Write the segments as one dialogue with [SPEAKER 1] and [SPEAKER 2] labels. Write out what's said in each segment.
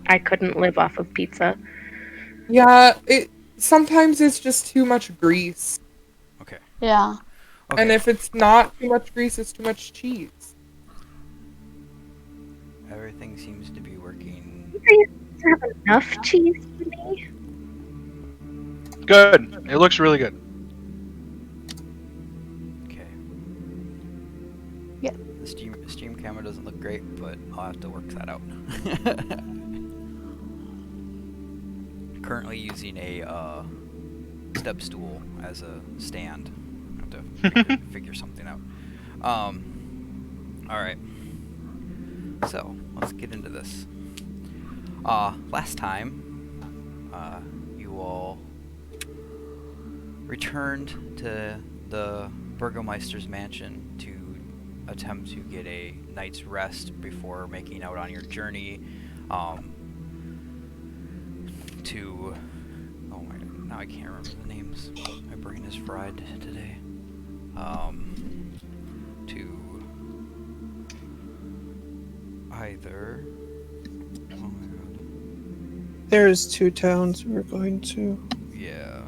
[SPEAKER 1] I couldn't live off of pizza.
[SPEAKER 2] Yeah, it sometimes it's just too much grease.
[SPEAKER 3] Okay.
[SPEAKER 4] Yeah.
[SPEAKER 2] And
[SPEAKER 3] Okay.
[SPEAKER 2] if it's not too much grease, it's too much cheese.
[SPEAKER 3] Everything seems to be working.
[SPEAKER 1] You have enough cheese for me?
[SPEAKER 5] Good. It looks really good.
[SPEAKER 3] Okay.
[SPEAKER 4] Yeah.
[SPEAKER 3] The stream camera doesn't look great, but I'll have to work that out. Currently using a step stool as a stand. I have to figure something out. All right. So let's get into this. Last time, you all returned to the Burgomeister's mansion to attempt to get a night's rest before making out on your journey to... Oh my god, now I can't remember the names. My brain is fried today. To either... Oh my god.
[SPEAKER 6] There's 2 towns we're going to.
[SPEAKER 3] Yeah.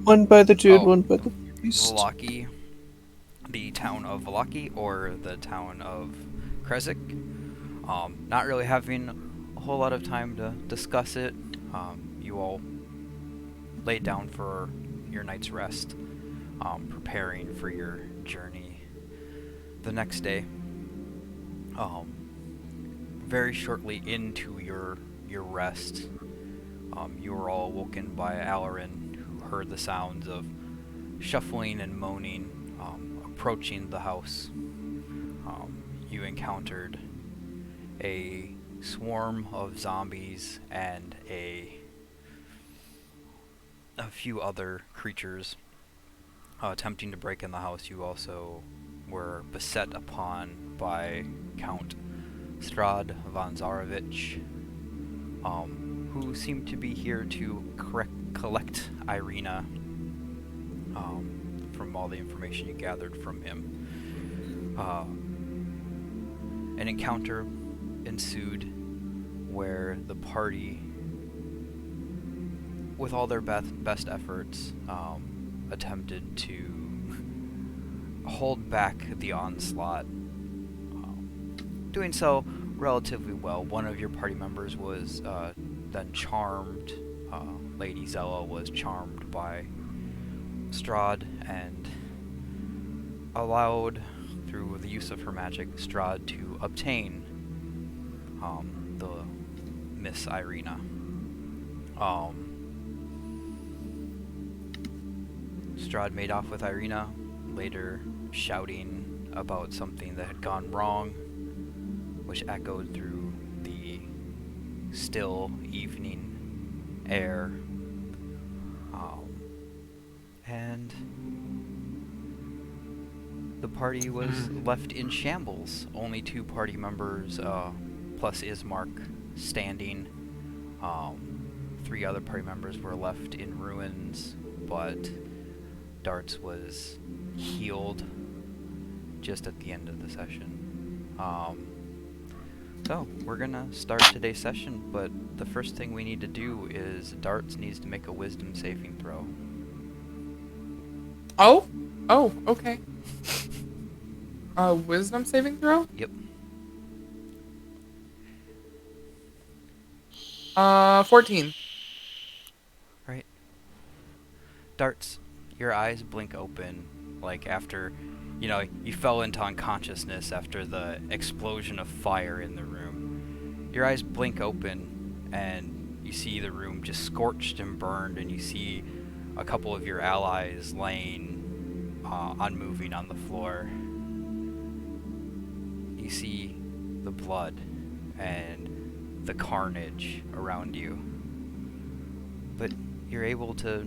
[SPEAKER 6] One by the dude,
[SPEAKER 3] Oh.
[SPEAKER 6] one by the priest.
[SPEAKER 3] Valaki, the town of Valaki, or the town of Kresik. Not really having a whole lot of time to discuss it. You all laid down for your night's rest, preparing for your journey the next day. Very shortly into your rest, you were all woken by Alarin, who heard the sounds of shuffling and moaning approaching the house. You encountered a swarm of zombies and a few other creatures attempting to break in the house. You also were beset upon by Count Strahd von Zarovich, who seemed to be here to collect Irina, from all the information you gathered from him. An encounter ensued where the party, with all their best efforts, attempted to hold back the onslaught, doing so relatively well. One of your party members was then charmed. Lady Zella was charmed by Strahd and allowed, through the use of her magic, Strahd to obtain the Miss Irina. Strahd made off with Irina, later shouting about something that had gone wrong, which echoed through the still evening air. And the party was left in shambles. Only 2 party members, plus Ismark, standing. 3 other party members were left in ruins, but Darts was healed just at the end of the session. So, we're gonna start today's session, but the first thing we need to do is Darts needs to make a wisdom saving throw.
[SPEAKER 2] Oh, okay. Wisdom saving throw?
[SPEAKER 3] Yep.
[SPEAKER 2] 14.
[SPEAKER 3] Right. Darts, your eyes blink open, like after, you fell into unconsciousness after the explosion of fire in the room. Your eyes blink open, and you see the room just scorched and burned, and you see a couple of your allies laying unmoving on the floor. You see the blood and the carnage around you, but you're able to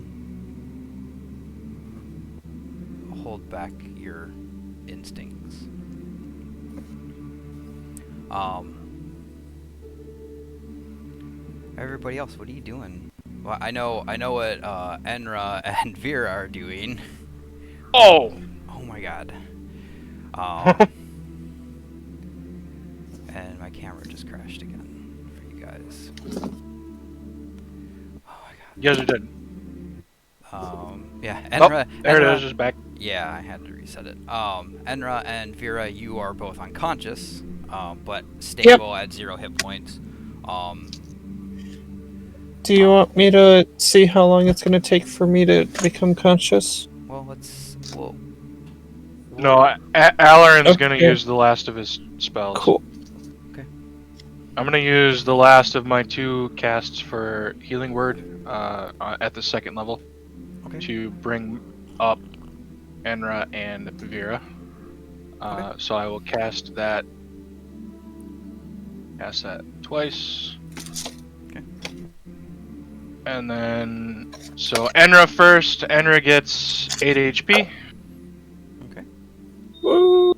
[SPEAKER 3] hold back your instincts. Everybody else, what are you doing? Well, I know what Enra and Vera are doing.
[SPEAKER 5] Oh!
[SPEAKER 3] Oh my god. And my camera just crashed again for you guys.
[SPEAKER 5] You guys are dead.
[SPEAKER 3] Yeah,
[SPEAKER 5] Oh,
[SPEAKER 3] Enra.
[SPEAKER 5] there it
[SPEAKER 3] Enra,
[SPEAKER 5] is, just back.
[SPEAKER 3] Yeah, I had to reset it. Enra and Vera, you are both unconscious, but
[SPEAKER 6] Yep.
[SPEAKER 3] stable at 0 hit points. Um,
[SPEAKER 6] Do you want me to see how long it's going to take for me to become conscious?
[SPEAKER 3] well, we'll
[SPEAKER 5] No, Alarin's gonna
[SPEAKER 6] Okay.
[SPEAKER 5] use the last of his spells.
[SPEAKER 6] Cool.
[SPEAKER 5] I'm gonna use the last of my 2 casts for Healing Word at the 2nd level
[SPEAKER 3] Okay.
[SPEAKER 5] to bring up Enra and Vera.
[SPEAKER 3] Okay.
[SPEAKER 5] So I will cast that twice.
[SPEAKER 3] Okay.
[SPEAKER 5] And then, so Enra first. Enra gets 8 HP.
[SPEAKER 3] Okay.
[SPEAKER 6] Woo.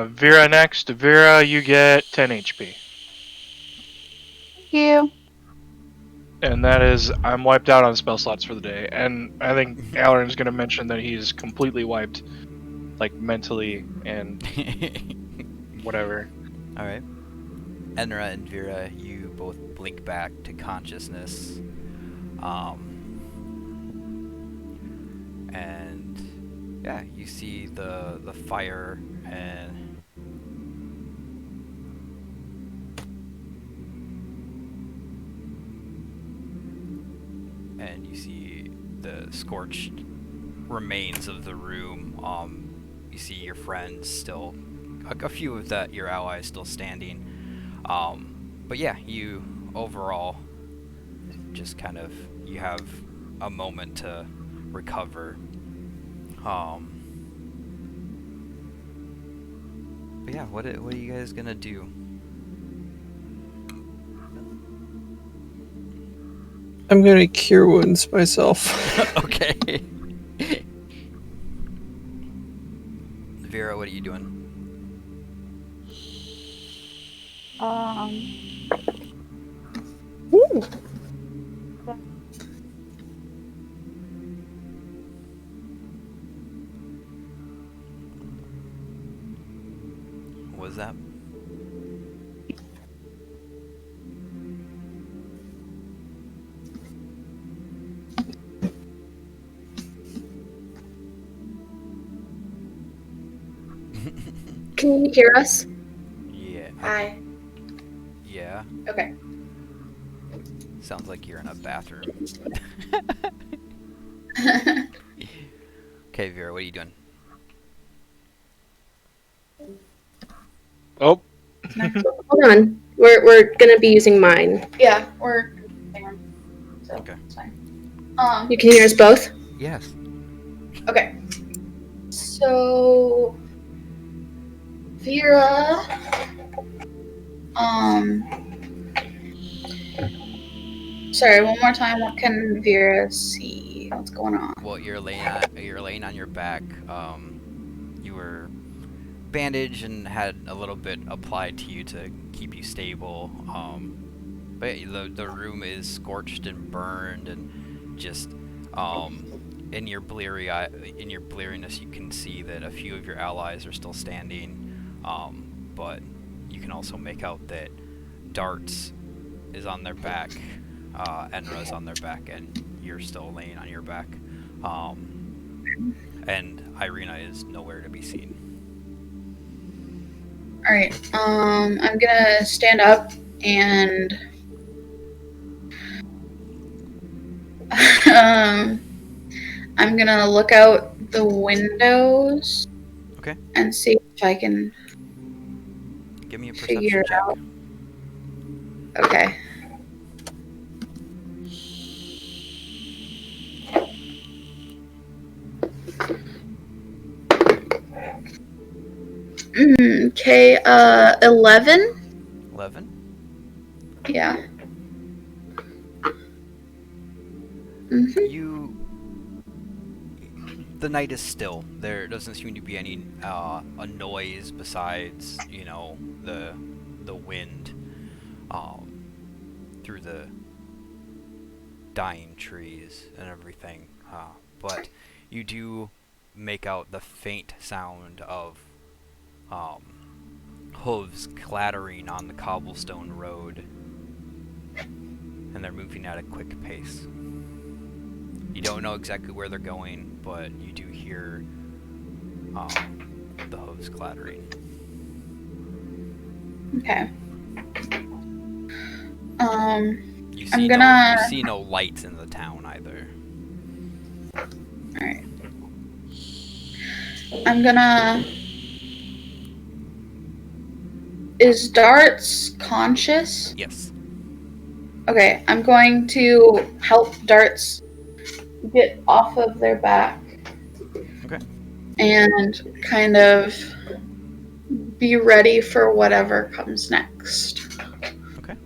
[SPEAKER 5] Vera next. Vera, you get 10 HP.
[SPEAKER 4] Thank you.
[SPEAKER 5] And that is, I'm wiped out on spell slots for the day. And I think Alarin's gonna mention that he's completely wiped, like mentally and whatever.
[SPEAKER 3] All right. Enra and Vera, you both blink back to consciousness. And yeah, you see the fire and you see the scorched remains of the room. You see your friends still, a few of your allies still standing. But yeah, you overall just kind of, you have a moment to recover. But yeah, what are you guys gonna do?
[SPEAKER 6] I'm going to cure wounds myself.
[SPEAKER 3] Okay. Vera, what are you doing?
[SPEAKER 6] Ooh.
[SPEAKER 3] What was that?
[SPEAKER 7] Can you hear us?
[SPEAKER 3] Yeah.
[SPEAKER 7] Hi.
[SPEAKER 3] Yeah.
[SPEAKER 7] Okay.
[SPEAKER 3] Sounds like you're in a bathroom. Okay, Vera, what are you doing?
[SPEAKER 5] Oh.
[SPEAKER 7] Hold on. We're gonna be using mine.
[SPEAKER 4] Yeah, we're so
[SPEAKER 3] Okay.
[SPEAKER 4] it's fine.
[SPEAKER 7] You can hear us both?
[SPEAKER 3] Yes.
[SPEAKER 4] Okay. So Vera sorry, one more time, what can Vera see? What's going on?
[SPEAKER 3] Well, you're laying on your back. You were bandaged and had a little bit applied to you to keep you stable. But the room is scorched and burned, and just in your bleariness, you can see that a few of your allies are still standing. But you can also make out that Darts is on their back, Enra's on their back, and you're still laying on your back. And Irina is nowhere to be seen.
[SPEAKER 4] Alright, I'm gonna stand up and I'm gonna look out the windows.
[SPEAKER 3] Okay.
[SPEAKER 4] And see if I can
[SPEAKER 3] Give me a
[SPEAKER 4] figure
[SPEAKER 3] perception check.
[SPEAKER 4] out. Okay. Okay, 11?
[SPEAKER 3] 11.
[SPEAKER 4] Yeah.
[SPEAKER 3] The night is still. There doesn't seem to be any a noise besides, the wind through the dying trees and everything. But you do make out the faint sound of hooves clattering on the cobblestone road. and they're moving at a quick pace. You don't know exactly where they're going, but you do hear the hooves clattering.
[SPEAKER 4] Okay.
[SPEAKER 3] You
[SPEAKER 4] I'm
[SPEAKER 3] see
[SPEAKER 4] gonna.
[SPEAKER 3] you see no lights in the town either.
[SPEAKER 4] Alright. I'm gonna. Is Darts conscious?
[SPEAKER 3] Yes.
[SPEAKER 4] Okay, I'm going to help Darts get off of their back.
[SPEAKER 3] Okay.
[SPEAKER 4] And kind of be ready for whatever comes next.
[SPEAKER 3] Okay.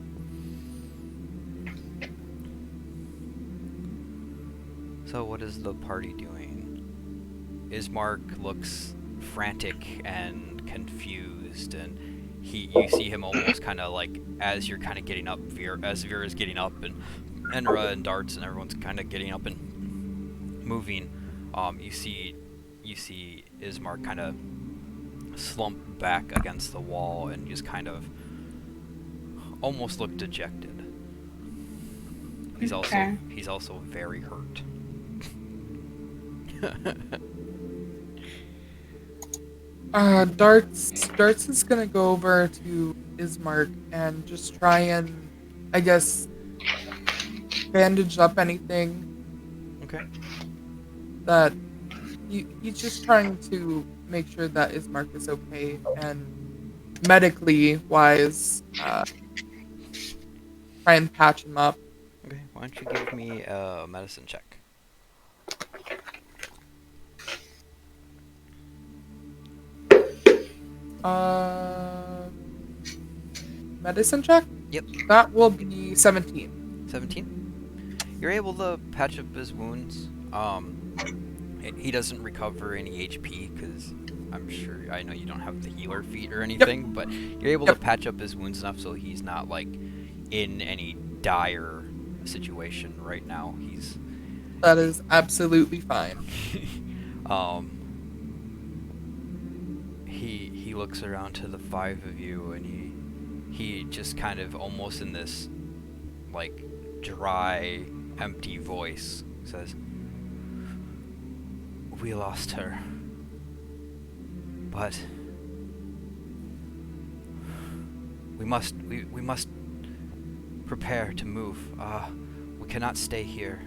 [SPEAKER 3] So what is the party doing? Ismark looks frantic and confused, and you see him almost kind of like, as you're kind of getting up, as Vera's getting up, and Enra and Darts and everyone's kind of getting up and moving. You see Ismark kind of slump back against the wall and just kind of almost look dejected. He's also very hurt.
[SPEAKER 2] Darts is gonna go over to Ismark and just try and, I guess, bandage up anything.
[SPEAKER 3] Okay.
[SPEAKER 2] That he's just trying to make sure that Ismark is okay, and medically wise, try and patch him up.
[SPEAKER 3] Okay, why don't you give me a medicine check?
[SPEAKER 2] Medicine check?
[SPEAKER 3] Yep.
[SPEAKER 2] That will be 17.
[SPEAKER 3] 17? You're able to patch up his wounds. He doesn't recover any HP, because I know you don't have the healer feat or anything, but you're able to patch up his wounds enough so he's not, like, in any dire situation right now.
[SPEAKER 2] That is absolutely fine.
[SPEAKER 3] He looks around to the five of you, and he just kind of almost in this, like, dry, empty voice says, "We lost her, but we must prepare to move. We cannot stay here.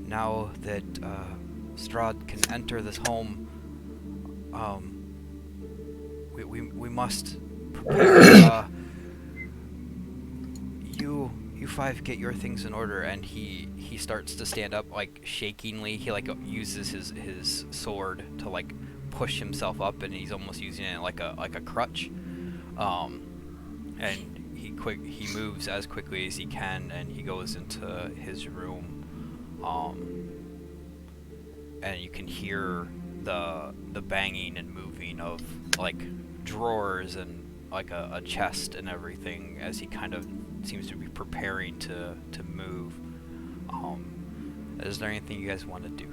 [SPEAKER 3] Now that Strahd can enter this home, we must prepare. You five get your things in order." And he starts to stand up, like, shakingly. He, like, uses his sword to, like, push himself up, and he's almost using it like a crutch. And he moves as quickly as he can, and he goes into his room. And you can hear the banging and moving of, like, drawers and, like, a chest and everything, as he kind of seems to be preparing to move. Is there anything you guys want to do?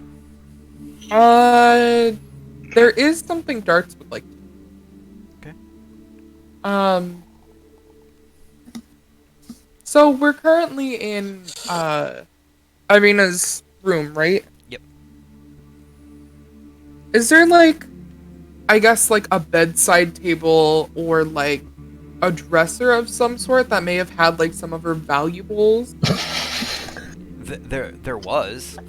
[SPEAKER 2] There is something Darts would like to do.
[SPEAKER 3] Okay.
[SPEAKER 2] So we're currently in Irina's room, right?
[SPEAKER 3] Yep.
[SPEAKER 2] Is there, like, I guess, like, a bedside table or, like, a dresser of some sort that may have had, like, some of her valuables?
[SPEAKER 3] There was.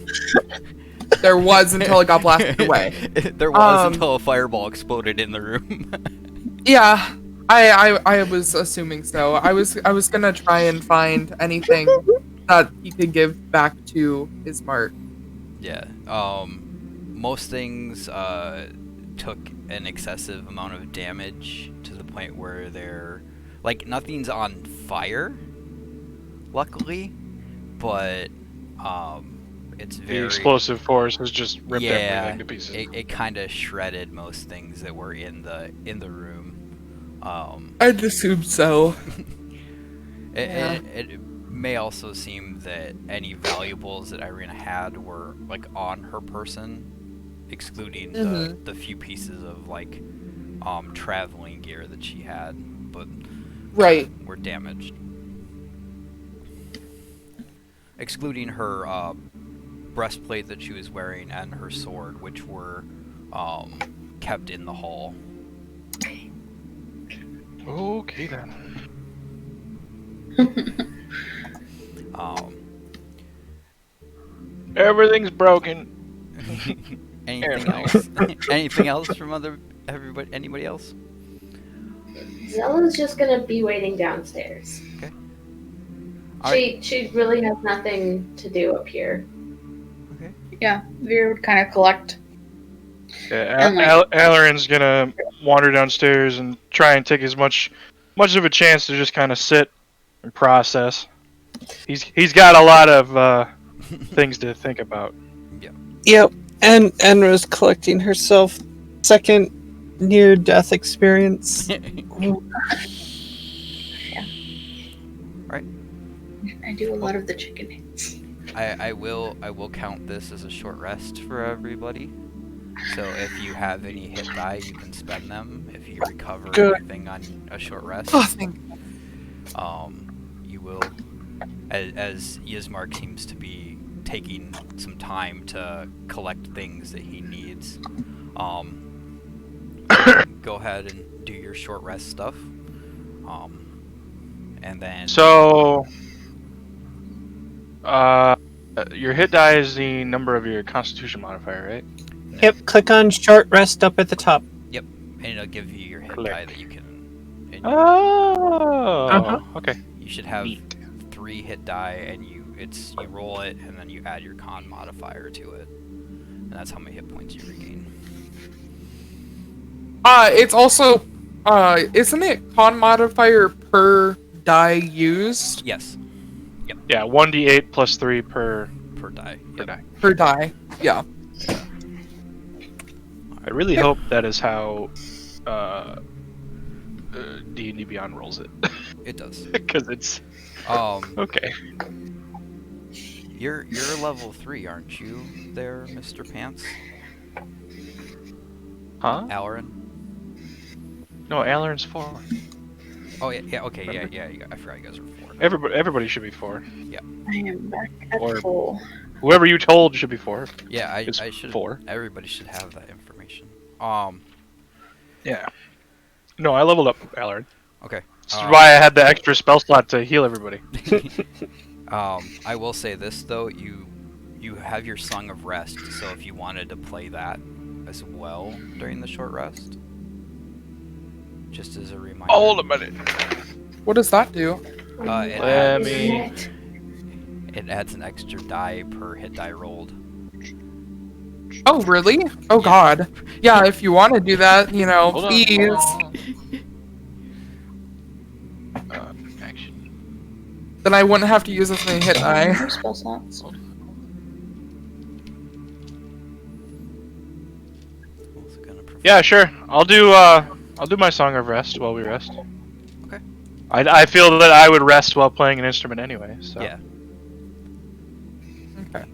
[SPEAKER 2] There was until it got blasted away.
[SPEAKER 3] There was until a fireball exploded in the room.
[SPEAKER 2] Yeah, I was assuming so. I was gonna try and find anything that he could give back to Ismark.
[SPEAKER 3] Yeah. Most things took an excessive amount of damage to the point where they're, like, nothing's on fire, luckily, but it's very...
[SPEAKER 5] The explosive force has just ripped
[SPEAKER 3] yeah,
[SPEAKER 5] everything to pieces.
[SPEAKER 3] it kind of shredded most things that were in the room.
[SPEAKER 2] I'd assume so.
[SPEAKER 3] It may also seem that any valuables that Irina had were, like, on her person, excluding the few pieces of, like, traveling gear that she had, but
[SPEAKER 2] right,
[SPEAKER 3] were damaged. excluding her breastplate that she was wearing and her sword, which were kept in the hall.
[SPEAKER 5] Okay then.
[SPEAKER 3] Um,
[SPEAKER 5] Everything's broken.
[SPEAKER 3] anything else? Anything else from anybody else?
[SPEAKER 7] Zella's just gonna be waiting downstairs.
[SPEAKER 3] Okay.
[SPEAKER 7] She really has nothing to do up here.
[SPEAKER 3] Okay.
[SPEAKER 4] Yeah, Veer would kind of collect.
[SPEAKER 5] Yeah,
[SPEAKER 4] And, like-
[SPEAKER 5] Alarin's gonna wander downstairs and try and take as much of a chance to just kind of sit and process. He's got a lot of things to think about.
[SPEAKER 6] Yep. And Enra's collecting herself. Second near-death experience.
[SPEAKER 4] I do a lot of the chicken hits.
[SPEAKER 3] I will count this as a short rest for everybody. So if you have any hit die, you can spend them. If you recover
[SPEAKER 6] Good.
[SPEAKER 3] anything on a short rest,
[SPEAKER 2] Oh, thank
[SPEAKER 3] you will. As Yismark seems to be taking some time to collect things that he needs, go ahead and do your short rest stuff. And then.
[SPEAKER 5] So, your hit die is the number of your Constitution modifier, right?
[SPEAKER 6] Yep, click on short rest up at the top.
[SPEAKER 3] And it'll give you your hit
[SPEAKER 5] Click.
[SPEAKER 3] die that you can. And
[SPEAKER 5] Oh, okay.
[SPEAKER 3] you should have
[SPEAKER 5] Neat.
[SPEAKER 3] 3 hit die, and you roll it, and then you add your con modifier to it, and that's how many hit points you regain.
[SPEAKER 2] It's also, isn't it con modifier per die used?
[SPEAKER 3] Yes,
[SPEAKER 5] Yeah, 1d8 plus 3 per
[SPEAKER 3] die.
[SPEAKER 5] die.
[SPEAKER 2] Per die, yeah.
[SPEAKER 5] I really hope that is how D&D Beyond rolls it,
[SPEAKER 3] It does.
[SPEAKER 5] because it's okay.
[SPEAKER 3] You're level 3, aren't you? There, Mr. Pants.
[SPEAKER 5] Huh?
[SPEAKER 3] Alarin.
[SPEAKER 5] No, Alarin's 4.
[SPEAKER 3] Oh yeah. Okay, yeah. I forgot you guys were 4.
[SPEAKER 5] Everybody should be 4.
[SPEAKER 4] I am back at
[SPEAKER 5] Or-
[SPEAKER 4] full.
[SPEAKER 5] Whoever you told should be 4.
[SPEAKER 3] Yeah, I
[SPEAKER 5] It's
[SPEAKER 3] should.
[SPEAKER 5] 4.
[SPEAKER 3] Everybody should have that information.
[SPEAKER 5] Yeah. No, I leveled up Alarin.
[SPEAKER 3] Okay.
[SPEAKER 5] This is why I had the extra spell slot to heal everybody.
[SPEAKER 3] I will say this though, you have your Song of Rest, so if you wanted to play that as well during the short rest, just as a reminder.
[SPEAKER 5] Hold a minute.
[SPEAKER 2] What does that do?
[SPEAKER 3] It adds an extra die per hit die rolled.
[SPEAKER 2] Oh, really? Oh, God. Yeah, if you want to do that,
[SPEAKER 5] Hold on,
[SPEAKER 2] please.
[SPEAKER 5] Action.
[SPEAKER 2] Then I wouldn't have to use as many hit die.
[SPEAKER 4] More spell slots.
[SPEAKER 3] Also gonna
[SPEAKER 5] Yeah, sure. I'll do my Song of Rest while we rest.
[SPEAKER 3] Okay.
[SPEAKER 5] I feel that I would rest while playing an instrument anyway. So.
[SPEAKER 3] Yeah.
[SPEAKER 2] Okay.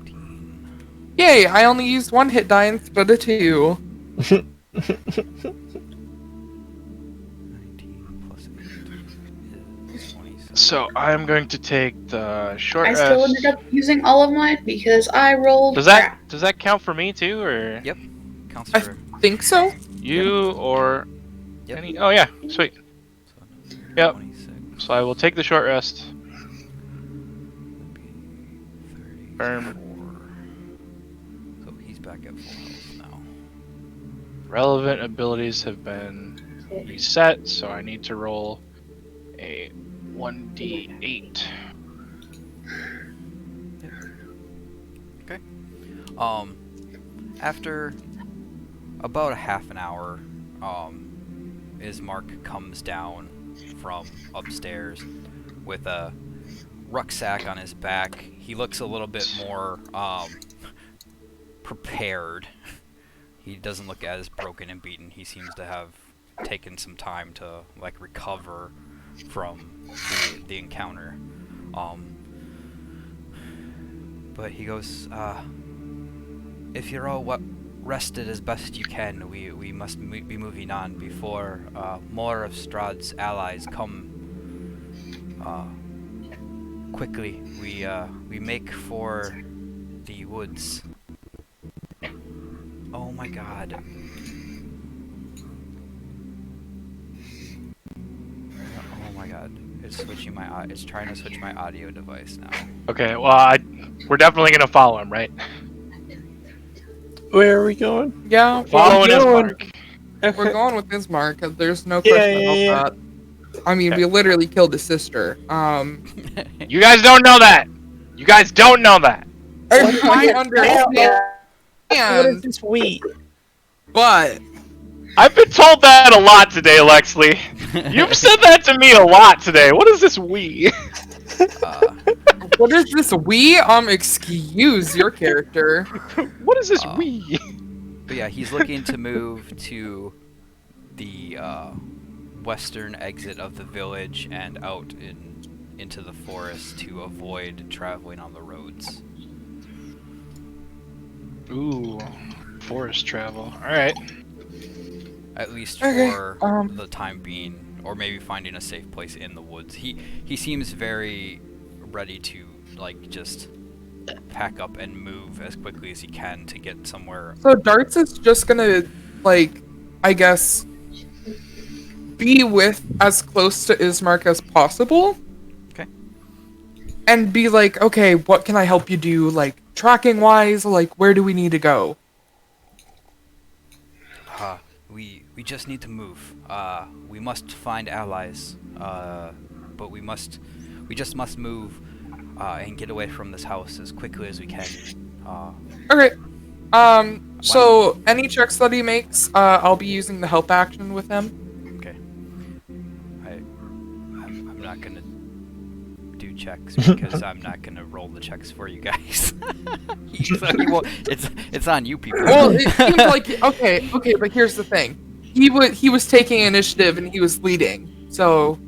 [SPEAKER 2] Yay, I only used 1 hit die instead of 2.
[SPEAKER 3] 19 plus 8 is 27.
[SPEAKER 5] So I'm going to take the short
[SPEAKER 4] I
[SPEAKER 5] rest.
[SPEAKER 4] still ended up using all of mine because I rolled.
[SPEAKER 5] Does
[SPEAKER 4] crap.
[SPEAKER 5] that count for me too, or
[SPEAKER 3] Yep. Counts
[SPEAKER 2] I
[SPEAKER 3] for.
[SPEAKER 2] think so.
[SPEAKER 5] you or
[SPEAKER 3] Yep.
[SPEAKER 5] any? Oh yeah, sweet.
[SPEAKER 3] So
[SPEAKER 5] Yep.
[SPEAKER 3] 26.
[SPEAKER 5] So I will take the short rest.
[SPEAKER 3] Would be 34.
[SPEAKER 5] Firm.
[SPEAKER 3] So he's back at full health now.
[SPEAKER 5] Relevant abilities have been reset, so I need to roll a 1d8.
[SPEAKER 3] After about a half an hour, Ismark comes down from upstairs with a rucksack on his back. He looks a little bit more prepared. He doesn't look as broken and beaten. He seems to have taken some time to recover from the encounter. But he goes, if you're all rested as best you can, we must be moving on before more of Strahd's allies come quickly, we make for the woods. Oh my god. Oh my god. It's trying to switch my audio device now.
[SPEAKER 5] Okay, well, we're definitely gonna follow him, right?
[SPEAKER 6] Where are we going?
[SPEAKER 2] Yeah,
[SPEAKER 5] Following his
[SPEAKER 6] going.
[SPEAKER 5] mark.
[SPEAKER 2] we're going with Ismark. There's no
[SPEAKER 6] Yeah,
[SPEAKER 2] question
[SPEAKER 6] yeah,
[SPEAKER 2] about that. I mean,
[SPEAKER 5] Okay.
[SPEAKER 2] we literally killed his sister.
[SPEAKER 5] You guys don't know that. You guys don't know that.
[SPEAKER 2] I
[SPEAKER 6] What
[SPEAKER 2] understand,
[SPEAKER 6] is this we?
[SPEAKER 2] but
[SPEAKER 5] I've been told that a lot today, Lexley. You've said that to me a lot today. What is this we?
[SPEAKER 2] what is this? Excuse your character.
[SPEAKER 5] What is this
[SPEAKER 3] Uh,
[SPEAKER 5] we?
[SPEAKER 3] But yeah, he's looking to move to the western exit of the village and out into the forest to avoid traveling on the roads.
[SPEAKER 5] Ooh, forest travel. All right.
[SPEAKER 3] At least
[SPEAKER 2] Okay,
[SPEAKER 3] for the time being, or maybe finding a safe place in the woods. He seems very ready to just pack up and move as quickly as he can to get somewhere.
[SPEAKER 2] So Darts is just gonna, I guess, be with as close to Ismark as possible.
[SPEAKER 3] Okay.
[SPEAKER 2] And be like, okay, what can I help you do, tracking wise? Where do we need to go?
[SPEAKER 3] We just need to move. We must find allies. But we just must move and get away from this house as quickly as we can.
[SPEAKER 2] Okay. So any checks that he makes, I'll be using the help action with him.
[SPEAKER 3] Okay. I'm not gonna do checks because I'm not gonna roll the checks for you guys. So he won't, it's on you people.
[SPEAKER 2] Well, it seems like okay, but here's the thing. He was taking initiative and he was leading. So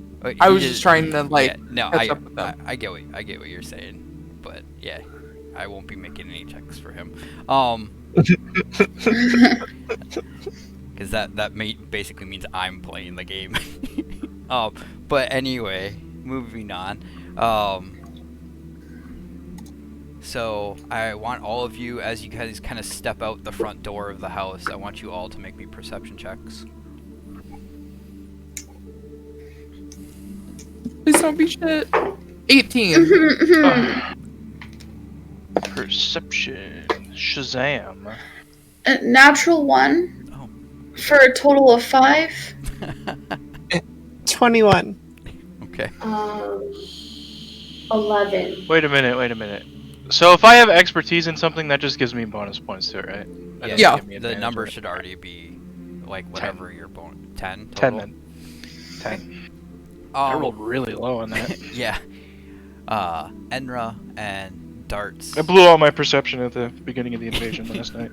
[SPEAKER 2] I was just trying to catch up with them.
[SPEAKER 3] I get what you're saying, but yeah, I won't be making any checks for him. Because that basically means I'm playing the game. But anyway, moving on. So I want all of you, as you guys kind of step out the front door of the house, I want you all to make me perception checks.
[SPEAKER 2] Please don't be shit. 18.
[SPEAKER 5] Perception. Shazam.
[SPEAKER 4] Natural 1
[SPEAKER 3] Oh.
[SPEAKER 4] for a total of 5.
[SPEAKER 6] 21.
[SPEAKER 3] Okay.
[SPEAKER 7] 11.
[SPEAKER 5] Wait a minute. So if I have expertise in something, that just gives me bonus points to it, right? That doesn't
[SPEAKER 2] Yeah.
[SPEAKER 5] give me
[SPEAKER 3] The
[SPEAKER 5] advantage,
[SPEAKER 3] number
[SPEAKER 5] right?
[SPEAKER 3] should already be whatever your bonus. 10
[SPEAKER 5] 10
[SPEAKER 3] total?
[SPEAKER 5] then. 10. I rolled really low on that.
[SPEAKER 3] Yeah. Enra and Darts.
[SPEAKER 5] I blew all my perception at the beginning of the invasion last night.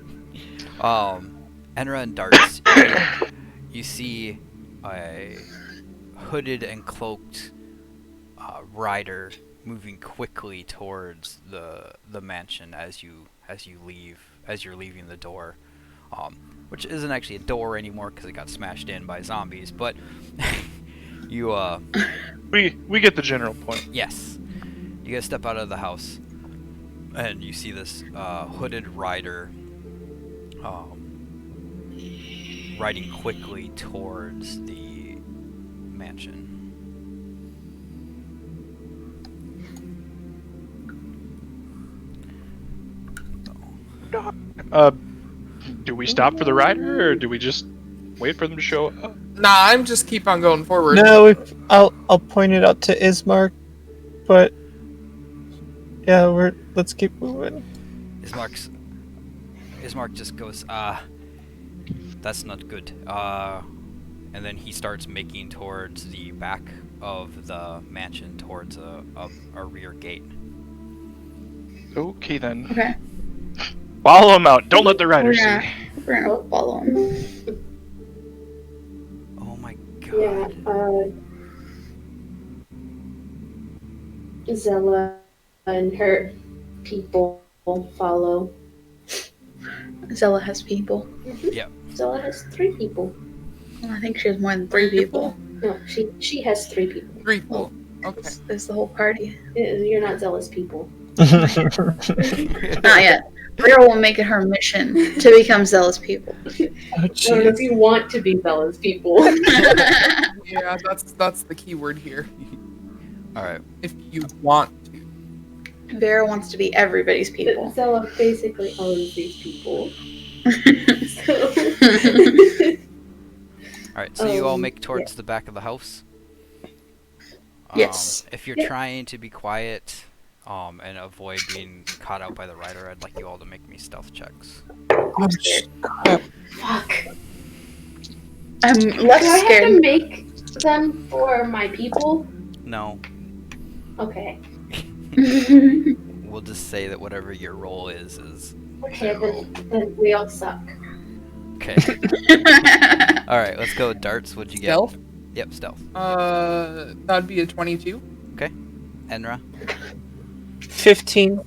[SPEAKER 3] Enra and Darts, you see a hooded and cloaked rider moving quickly towards the mansion as you're leaving the door, which isn't actually a door anymore because it got smashed in by zombies. But you
[SPEAKER 5] We get the general point.
[SPEAKER 3] yes, you guys step out of the house and you see this hooded rider riding quickly towards the mansion.
[SPEAKER 5] Do we stop for the rider, or do we just wait for them to show up?
[SPEAKER 2] Nah, I'm just keep on going forward.
[SPEAKER 6] No, I'll point it out to Ismark, but yeah, let's keep moving.
[SPEAKER 3] Ismark just goes, that's not good. And then he starts making towards the back of the mansion, towards a rear gate.
[SPEAKER 5] Okay then.
[SPEAKER 4] Okay.
[SPEAKER 5] Follow him out. Don't let the rider see.
[SPEAKER 4] We're gonna follow him.
[SPEAKER 3] Oh my god.
[SPEAKER 7] Yeah, Zella and her people follow.
[SPEAKER 4] Zella has people.
[SPEAKER 3] Yep.
[SPEAKER 7] Zella has 3 people.
[SPEAKER 4] Well, I think she has more than 3 people.
[SPEAKER 7] No, she has 3 people.
[SPEAKER 2] 3 people. Okay.
[SPEAKER 4] Is the whole party.
[SPEAKER 7] You're not zealous people.
[SPEAKER 4] Not yet. Rhea will make it her mission to become zealous people.
[SPEAKER 6] Oh,
[SPEAKER 7] I don't know if
[SPEAKER 6] jeez.
[SPEAKER 7] you want to be zealous people.
[SPEAKER 2] Yeah, that's the key word here.
[SPEAKER 3] All right.
[SPEAKER 2] If you want to.
[SPEAKER 4] Vera wants to be everybody's people.
[SPEAKER 7] Zella basically owns these people. So.
[SPEAKER 3] All right. So you all make towards the back of the house.
[SPEAKER 4] Yes.
[SPEAKER 3] If you're trying to be quiet, and avoid being caught out by the rider, I'd like you all to make me stealth checks.
[SPEAKER 6] Oh, crap.
[SPEAKER 7] Fuck.
[SPEAKER 4] I'm
[SPEAKER 7] Do
[SPEAKER 4] less
[SPEAKER 7] I have to
[SPEAKER 4] scared.
[SPEAKER 7] make them for my people?
[SPEAKER 3] No,
[SPEAKER 7] Okay.
[SPEAKER 3] we'll just say that whatever your role is
[SPEAKER 7] Okay,
[SPEAKER 3] zero.
[SPEAKER 7] then we all suck.
[SPEAKER 3] Okay. All right. Let's go. Darts. What'd you get?
[SPEAKER 2] Stealth?
[SPEAKER 3] Yep. Stealth.
[SPEAKER 2] That'd be a 22.
[SPEAKER 3] Enra.
[SPEAKER 6] 15.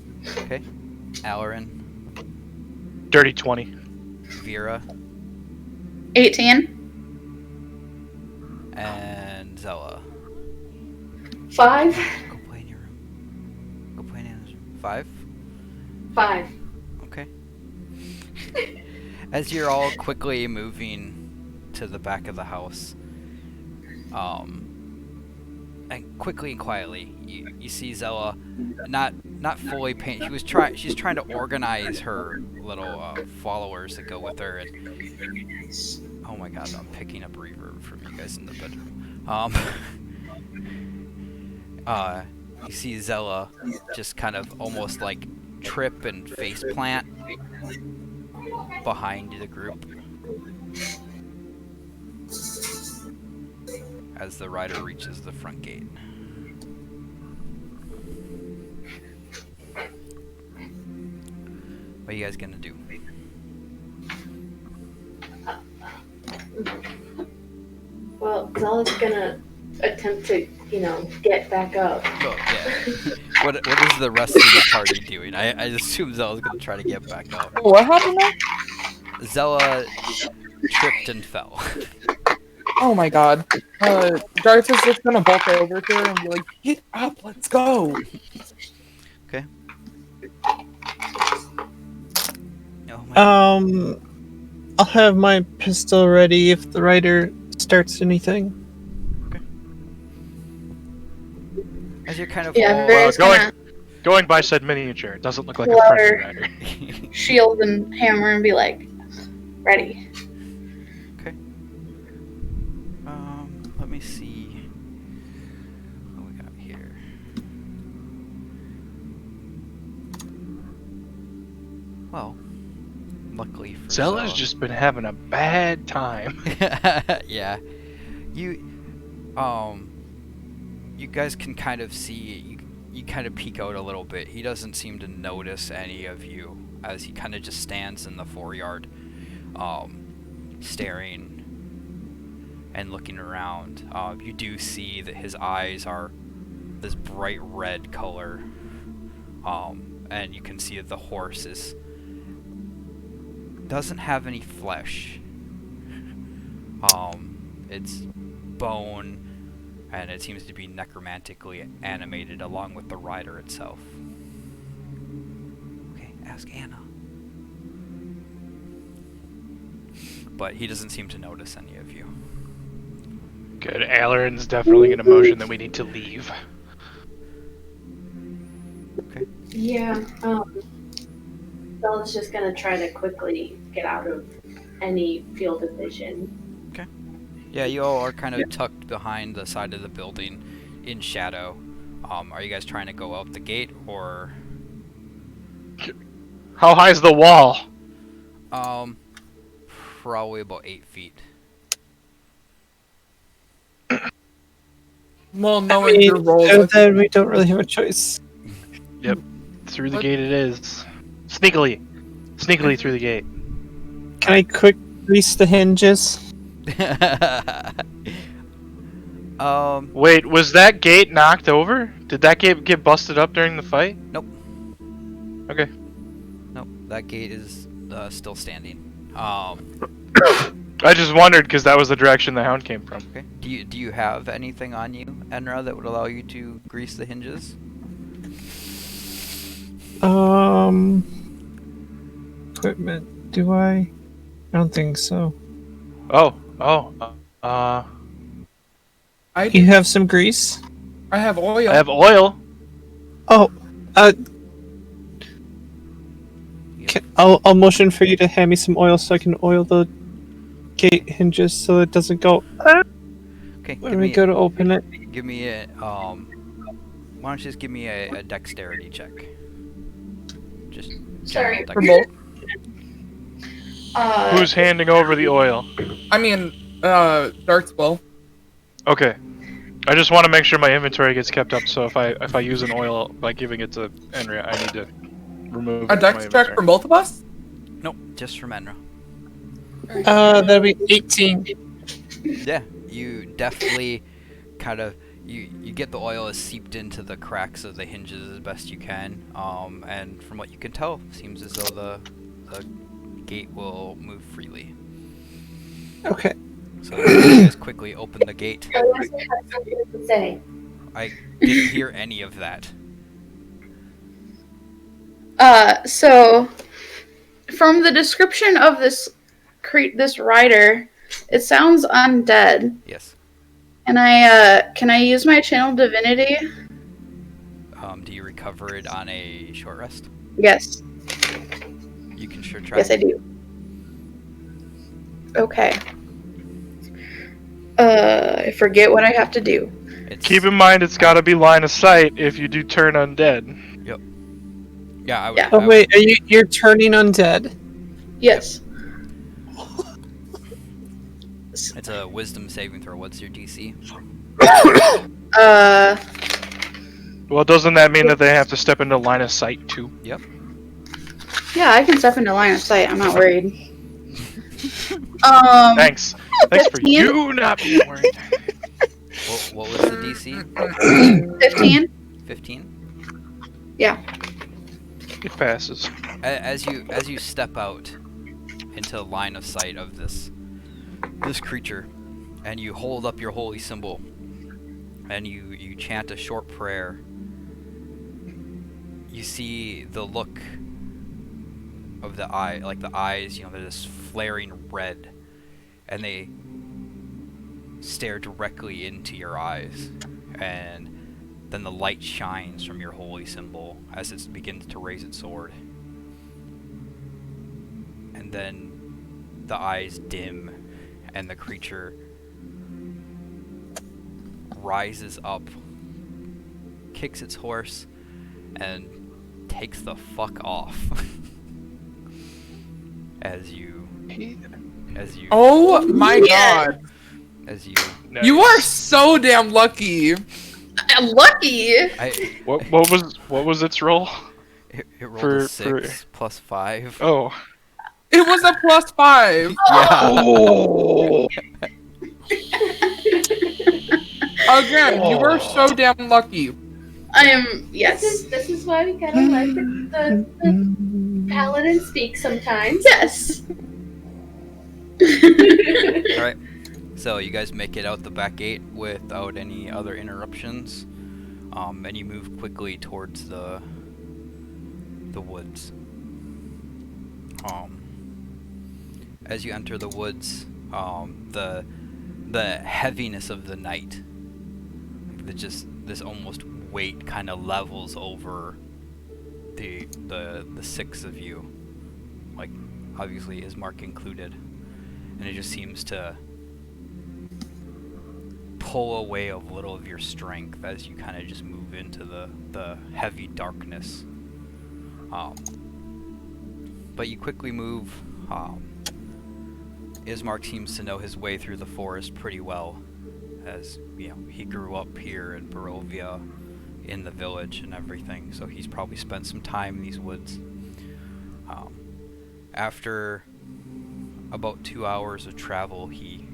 [SPEAKER 3] Alarin.
[SPEAKER 5] Dirty 20.
[SPEAKER 3] Vera.
[SPEAKER 4] 18.
[SPEAKER 3] And Zella.
[SPEAKER 7] 5?
[SPEAKER 3] Go play in your room. Go play in Anna's room. 5.
[SPEAKER 7] 5.
[SPEAKER 3] Okay. As you're all quickly moving to the back of the house, and quickly and quietly, you see Zella not fully paint. She's trying to organize her little followers that go with her. And oh my God, I'm picking up reverb from you guys in the bedroom. You see Zella just kind of almost like trip and face plant behind the group as the rider reaches the front gate. What are you guys gonna do?
[SPEAKER 7] Well, Zella's gonna attempt to, get back up.
[SPEAKER 3] Oh, yeah. What is the rest of the party doing? I assume Zella's gonna try to get back up.
[SPEAKER 2] What happened now?
[SPEAKER 3] Zella tripped and fell.
[SPEAKER 2] Oh my god. Darts is just gonna bolt over to her and be like, get up, let's go.
[SPEAKER 3] Okay. Oh my.
[SPEAKER 6] I'll have my pistol ready if the rider starts anything.
[SPEAKER 3] As you're kind of
[SPEAKER 4] Yeah,
[SPEAKER 3] all
[SPEAKER 4] Vera's gonna
[SPEAKER 5] Going by said miniature, it doesn't look like a
[SPEAKER 4] Pull out
[SPEAKER 5] friendly
[SPEAKER 4] her-
[SPEAKER 5] rider.
[SPEAKER 4] shield and hammer and be like, ready.
[SPEAKER 3] let me see what we got here. Well, luckily for
[SPEAKER 5] Zella's
[SPEAKER 3] Zella.
[SPEAKER 5] just been having a bad time.
[SPEAKER 3] Yeah. You guys can kind of see, you kind of peek out a little bit. He doesn't seem to notice any of you as he kind of just stands in the foreyard, staring and looking around. You do see that his eyes are this bright red color, and you can see that the horse doesn't have any flesh. It's bone, and it seems to be necromantically animated along with the rider itself. Okay, ask Anna. But he doesn't seem to notice any of you.
[SPEAKER 5] Good. Alarin's definitely gonna motion that we need to leave.
[SPEAKER 7] Yeah, Zella's just gonna try to quickly get out of any field of vision.
[SPEAKER 3] Yeah, you all are kind of tucked behind the side of the building in shadow. Are you guys trying to go out the gate, or
[SPEAKER 5] How high is the wall?
[SPEAKER 3] probably about 8 feet?
[SPEAKER 2] Well, knowing your role,
[SPEAKER 6] So then we don't really have a choice.
[SPEAKER 5] Through the
[SPEAKER 2] What?
[SPEAKER 5] gate it is. Sneakily through the gate.
[SPEAKER 6] Can I quick grease the hinges?
[SPEAKER 5] Wait, was that gate knocked over? Did that gate get busted up during the fight?
[SPEAKER 3] Nope.
[SPEAKER 5] Okay.
[SPEAKER 3] Nope, that gate is still standing.
[SPEAKER 5] I just wondered because that was the direction the hound came from.
[SPEAKER 3] Okay. Do you have anything on you, Enra, that would allow you to grease the hinges?
[SPEAKER 6] Equipment. Do I? I don't think so.
[SPEAKER 5] Oh.
[SPEAKER 2] I
[SPEAKER 6] You
[SPEAKER 2] do.
[SPEAKER 6] have some grease?
[SPEAKER 2] I have oil.
[SPEAKER 5] I have oil.
[SPEAKER 6] Oh,
[SPEAKER 3] Yeah.
[SPEAKER 6] I'll motion for you to hand me some oil so I can oil the gate hinges so it doesn't go
[SPEAKER 3] Okay.
[SPEAKER 6] when we go to open it.
[SPEAKER 3] Give me a why don't you just give me a dexterity check? Just
[SPEAKER 7] Sorry.
[SPEAKER 3] general dexterity.
[SPEAKER 5] Who's handing over the oil?
[SPEAKER 2] I mean, Darts will.
[SPEAKER 5] Okay. I just want to make sure my inventory gets kept up. So if I use an oil by giving it to Henry, I need to remove
[SPEAKER 2] A
[SPEAKER 5] it from my
[SPEAKER 2] dex check
[SPEAKER 5] inventory.
[SPEAKER 2] from both of us?
[SPEAKER 3] Nope, just from Enra.
[SPEAKER 6] That'll be 18.
[SPEAKER 3] Yeah, you definitely kind of you get the oil is seeped into the cracks of the hinges as best you can, and from what you can tell, seems as though the gate will move freely.
[SPEAKER 6] Okay.
[SPEAKER 3] So you guys quickly open the gate.
[SPEAKER 7] I also have something to say.
[SPEAKER 3] I didn't hear any of that.
[SPEAKER 4] So from the description of this rider, it sounds undead.
[SPEAKER 3] Yes.
[SPEAKER 4] Can I use my channel divinity?
[SPEAKER 3] Do you recover it on a short rest?
[SPEAKER 4] Yes.
[SPEAKER 3] You can sure try.
[SPEAKER 4] Yes, I do. Okay. I forget what I have to do.
[SPEAKER 3] It's,
[SPEAKER 5] Keep in mind, it's got to be line of sight if you do turn undead.
[SPEAKER 3] yeah, I would.
[SPEAKER 4] Yeah.
[SPEAKER 6] Oh wait, you're turning undead?
[SPEAKER 4] Yes.
[SPEAKER 3] It's a wisdom saving throw. What's your DC?
[SPEAKER 5] Well, doesn't that mean that they have to step into line of sight too?
[SPEAKER 3] Yep.
[SPEAKER 4] Yeah, I can step into line of sight. I'm not worried.
[SPEAKER 5] Thanks. Thanks for
[SPEAKER 4] 15?
[SPEAKER 5] you not being worried.
[SPEAKER 3] What was the DC?
[SPEAKER 4] 15?
[SPEAKER 3] 15.
[SPEAKER 5] It passes.
[SPEAKER 3] As you step out into line of sight of this creature, and you hold up your holy symbol, and you chant a short prayer, you see the look of the eye, like the eyes, they're this flaring red, and they stare directly into your eyes, and then the light shines from your holy symbol as it begins to raise its sword. And then the eyes dim, and the creature rises up, kicks its horse, and takes the fuck off. as you
[SPEAKER 2] Oh my god.
[SPEAKER 3] as you
[SPEAKER 5] Nice.
[SPEAKER 2] You are so damn lucky.
[SPEAKER 4] Lucky!
[SPEAKER 5] What was its roll?
[SPEAKER 3] it rolled
[SPEAKER 5] For-
[SPEAKER 3] a 6 plus 5.
[SPEAKER 5] Oh.
[SPEAKER 2] It was a +5.
[SPEAKER 3] Yeah.
[SPEAKER 5] Oh.
[SPEAKER 2] Again, you were so damn lucky.
[SPEAKER 4] I am, yes.
[SPEAKER 7] This is why we gotta let the paladin speak sometimes.
[SPEAKER 4] Yes!
[SPEAKER 3] Alright. So you guys make it out the back gate without any other interruptions. And you move quickly towards the woods. As you enter the woods, the heaviness of the night, this almost weight kind of levels over the six of you, like obviously Ismark included, and it just seems to pull away a little of your strength as you kind of just move into the heavy darkness. But you quickly move. Ismark seems to know his way through the forest pretty well, as he grew up here in Barovia, in the village and everything, so he's probably spent some time in these woods. After about 2 hours of travel, he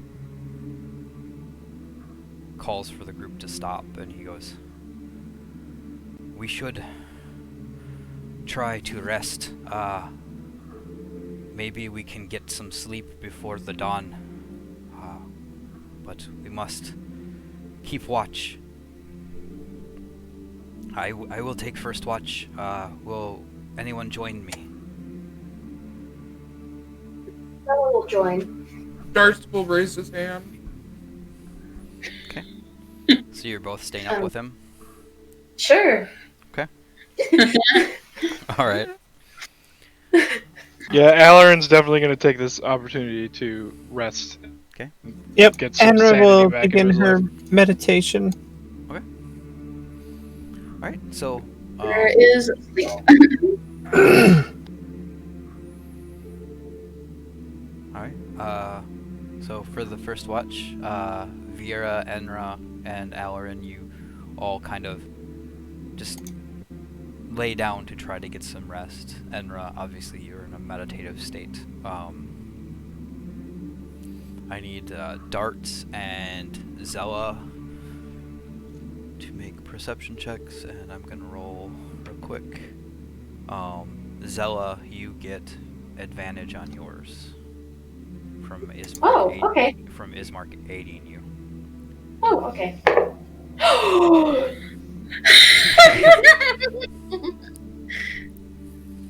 [SPEAKER 3] calls for the group to stop, and he goes, "We should try to rest. Maybe we can get some sleep before the dawn." but we must keep watch. I will take first watch. Will anyone join me?
[SPEAKER 7] Stella will join.
[SPEAKER 2] Darts will raise his hand.
[SPEAKER 3] So you're both staying up with him?
[SPEAKER 7] Sure.
[SPEAKER 3] All right.
[SPEAKER 5] Yeah, Alarin's definitely going to take this opportunity to rest.
[SPEAKER 3] Okay.
[SPEAKER 6] Yep.
[SPEAKER 5] Get some
[SPEAKER 6] Enra
[SPEAKER 5] sanity
[SPEAKER 6] will
[SPEAKER 5] back
[SPEAKER 6] begin
[SPEAKER 5] into his
[SPEAKER 6] her
[SPEAKER 5] life.
[SPEAKER 6] meditation.
[SPEAKER 3] All right. So.
[SPEAKER 4] There is sleep.
[SPEAKER 3] All right. So for the first watch, Vera, Enra, and Alarin, you all kind of just lay down to try to get some rest. Enra, obviously, you're in a meditative state. I need Darts and Zella to make perception checks, and I'm gonna roll real quick. Zella, you get advantage on yours from Ismark.
[SPEAKER 7] Oh, okay.
[SPEAKER 3] From Ismark aiding you.
[SPEAKER 7] Oh, okay.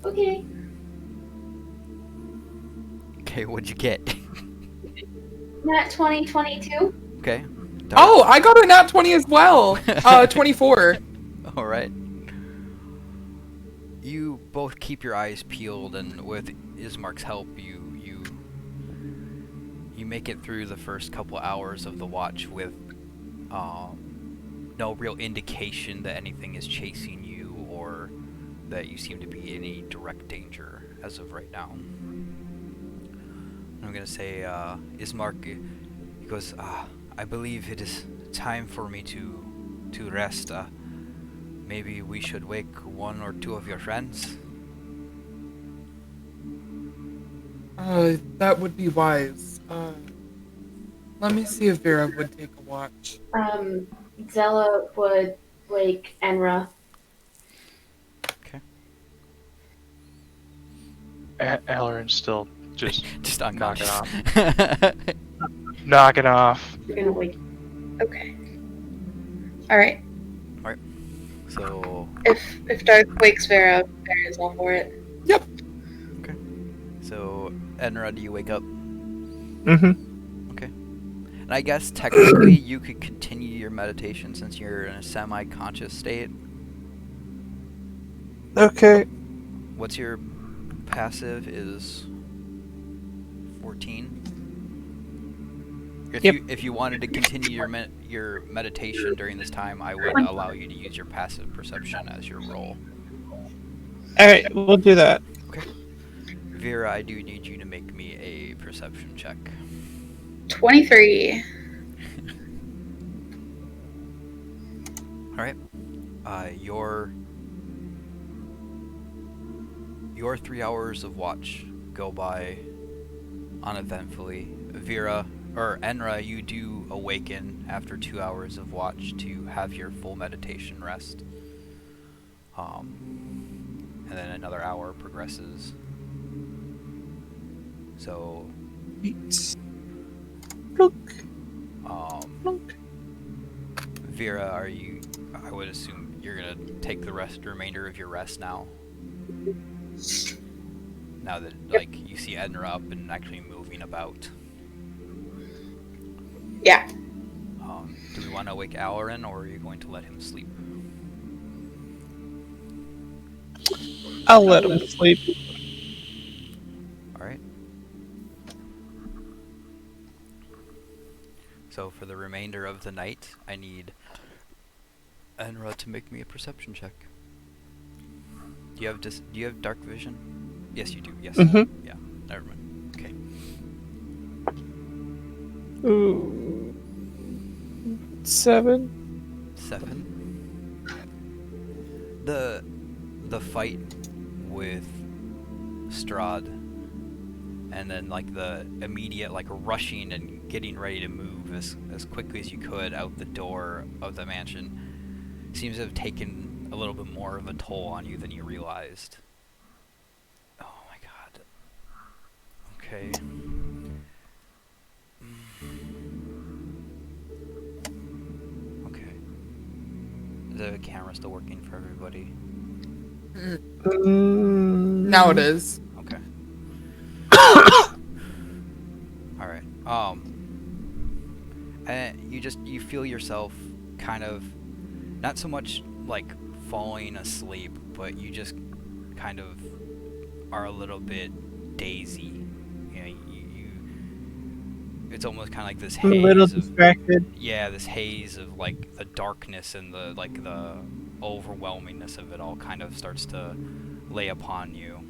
[SPEAKER 7] Okay.
[SPEAKER 3] Okay, what'd you get?
[SPEAKER 7] Nat 2022.
[SPEAKER 3] Okay.
[SPEAKER 2] Oh, I got a nat 20 as well. 24.
[SPEAKER 3] All right. You both keep your eyes peeled, and with Ismark's help, you make it through the first couple hours of the watch with no real indication that anything is chasing you or that you seem to be in any direct danger as of right now. I'm gonna say, Ismark, he goes, I believe it is time for me to rest. Maybe we should wake one or two of your friends?
[SPEAKER 2] That would be wise. Let me see if Vera would take a watch.
[SPEAKER 7] Zella would wake Enra.
[SPEAKER 3] Okay.
[SPEAKER 5] Alarin's still just
[SPEAKER 3] Just
[SPEAKER 5] knock it
[SPEAKER 3] unconscious.
[SPEAKER 5] off. Knock it off.
[SPEAKER 7] You're gonna wake.
[SPEAKER 4] Okay. All right.
[SPEAKER 3] So,
[SPEAKER 4] If Darth wakes Vera, Vera's all for it.
[SPEAKER 2] Yep.
[SPEAKER 3] so Enra, do you wake up?
[SPEAKER 6] Mm-hmm.
[SPEAKER 3] And I guess technically you could continue your meditation since you're in a semi-conscious state.
[SPEAKER 6] Okay.
[SPEAKER 3] What's your passive is 14.
[SPEAKER 6] Yep.
[SPEAKER 3] If you wanted to continue your meditation during this time, I would allow you to use your passive perception as your roll.
[SPEAKER 6] All right, we'll do that.
[SPEAKER 3] Vera, I do need you to make me a perception check.
[SPEAKER 4] 23.
[SPEAKER 3] All right. Your 3 hours of watch go by uneventfully. Vera or Enra, you do awaken after 2 hours of watch to have your full meditation rest. And then another hour progresses. So, Vera, I would assume you're gonna take the remainder of your rest now. Now that you see Edna up and actually moving about.
[SPEAKER 4] Yeah.
[SPEAKER 3] Do we want to wake Alarin, or are you going to let him sleep?
[SPEAKER 6] I'll let him sleep.
[SPEAKER 3] All right. So for the remainder of the night, I need Enra to make me a perception check. Do you have dark vision? Yes, you do. Yes.
[SPEAKER 6] Mm-hmm.
[SPEAKER 3] Yeah. Never mind. Okay.
[SPEAKER 6] Ooh. 7.
[SPEAKER 3] 7. The fight with Strahd, and then the immediate rushing and getting ready to move as quickly as you could out the door of the mansion seems to have taken a little bit more of a toll on you than you realized. Oh my god. Okay. the camera still working for everybody?
[SPEAKER 2] Now it is.
[SPEAKER 3] Okay. All right. And you feel yourself kind of not so much like falling asleep, but you just kind of are a little bit daisy. You know, it's almost kind of like this
[SPEAKER 6] I'm a little
[SPEAKER 3] haze of,
[SPEAKER 6] distracted.
[SPEAKER 3] yeah, this haze of like the darkness and the overwhelmingness of it all kind of starts to lay upon you.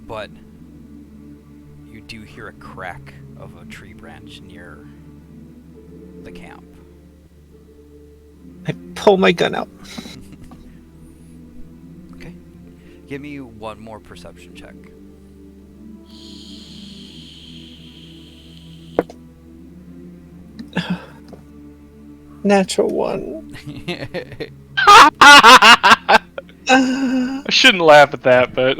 [SPEAKER 3] But you do hear a crack of a tree branch near the camp.
[SPEAKER 6] I pull my gun out.
[SPEAKER 3] Okay. Give me one more perception check.
[SPEAKER 6] Natural one.
[SPEAKER 5] I shouldn't laugh at that, but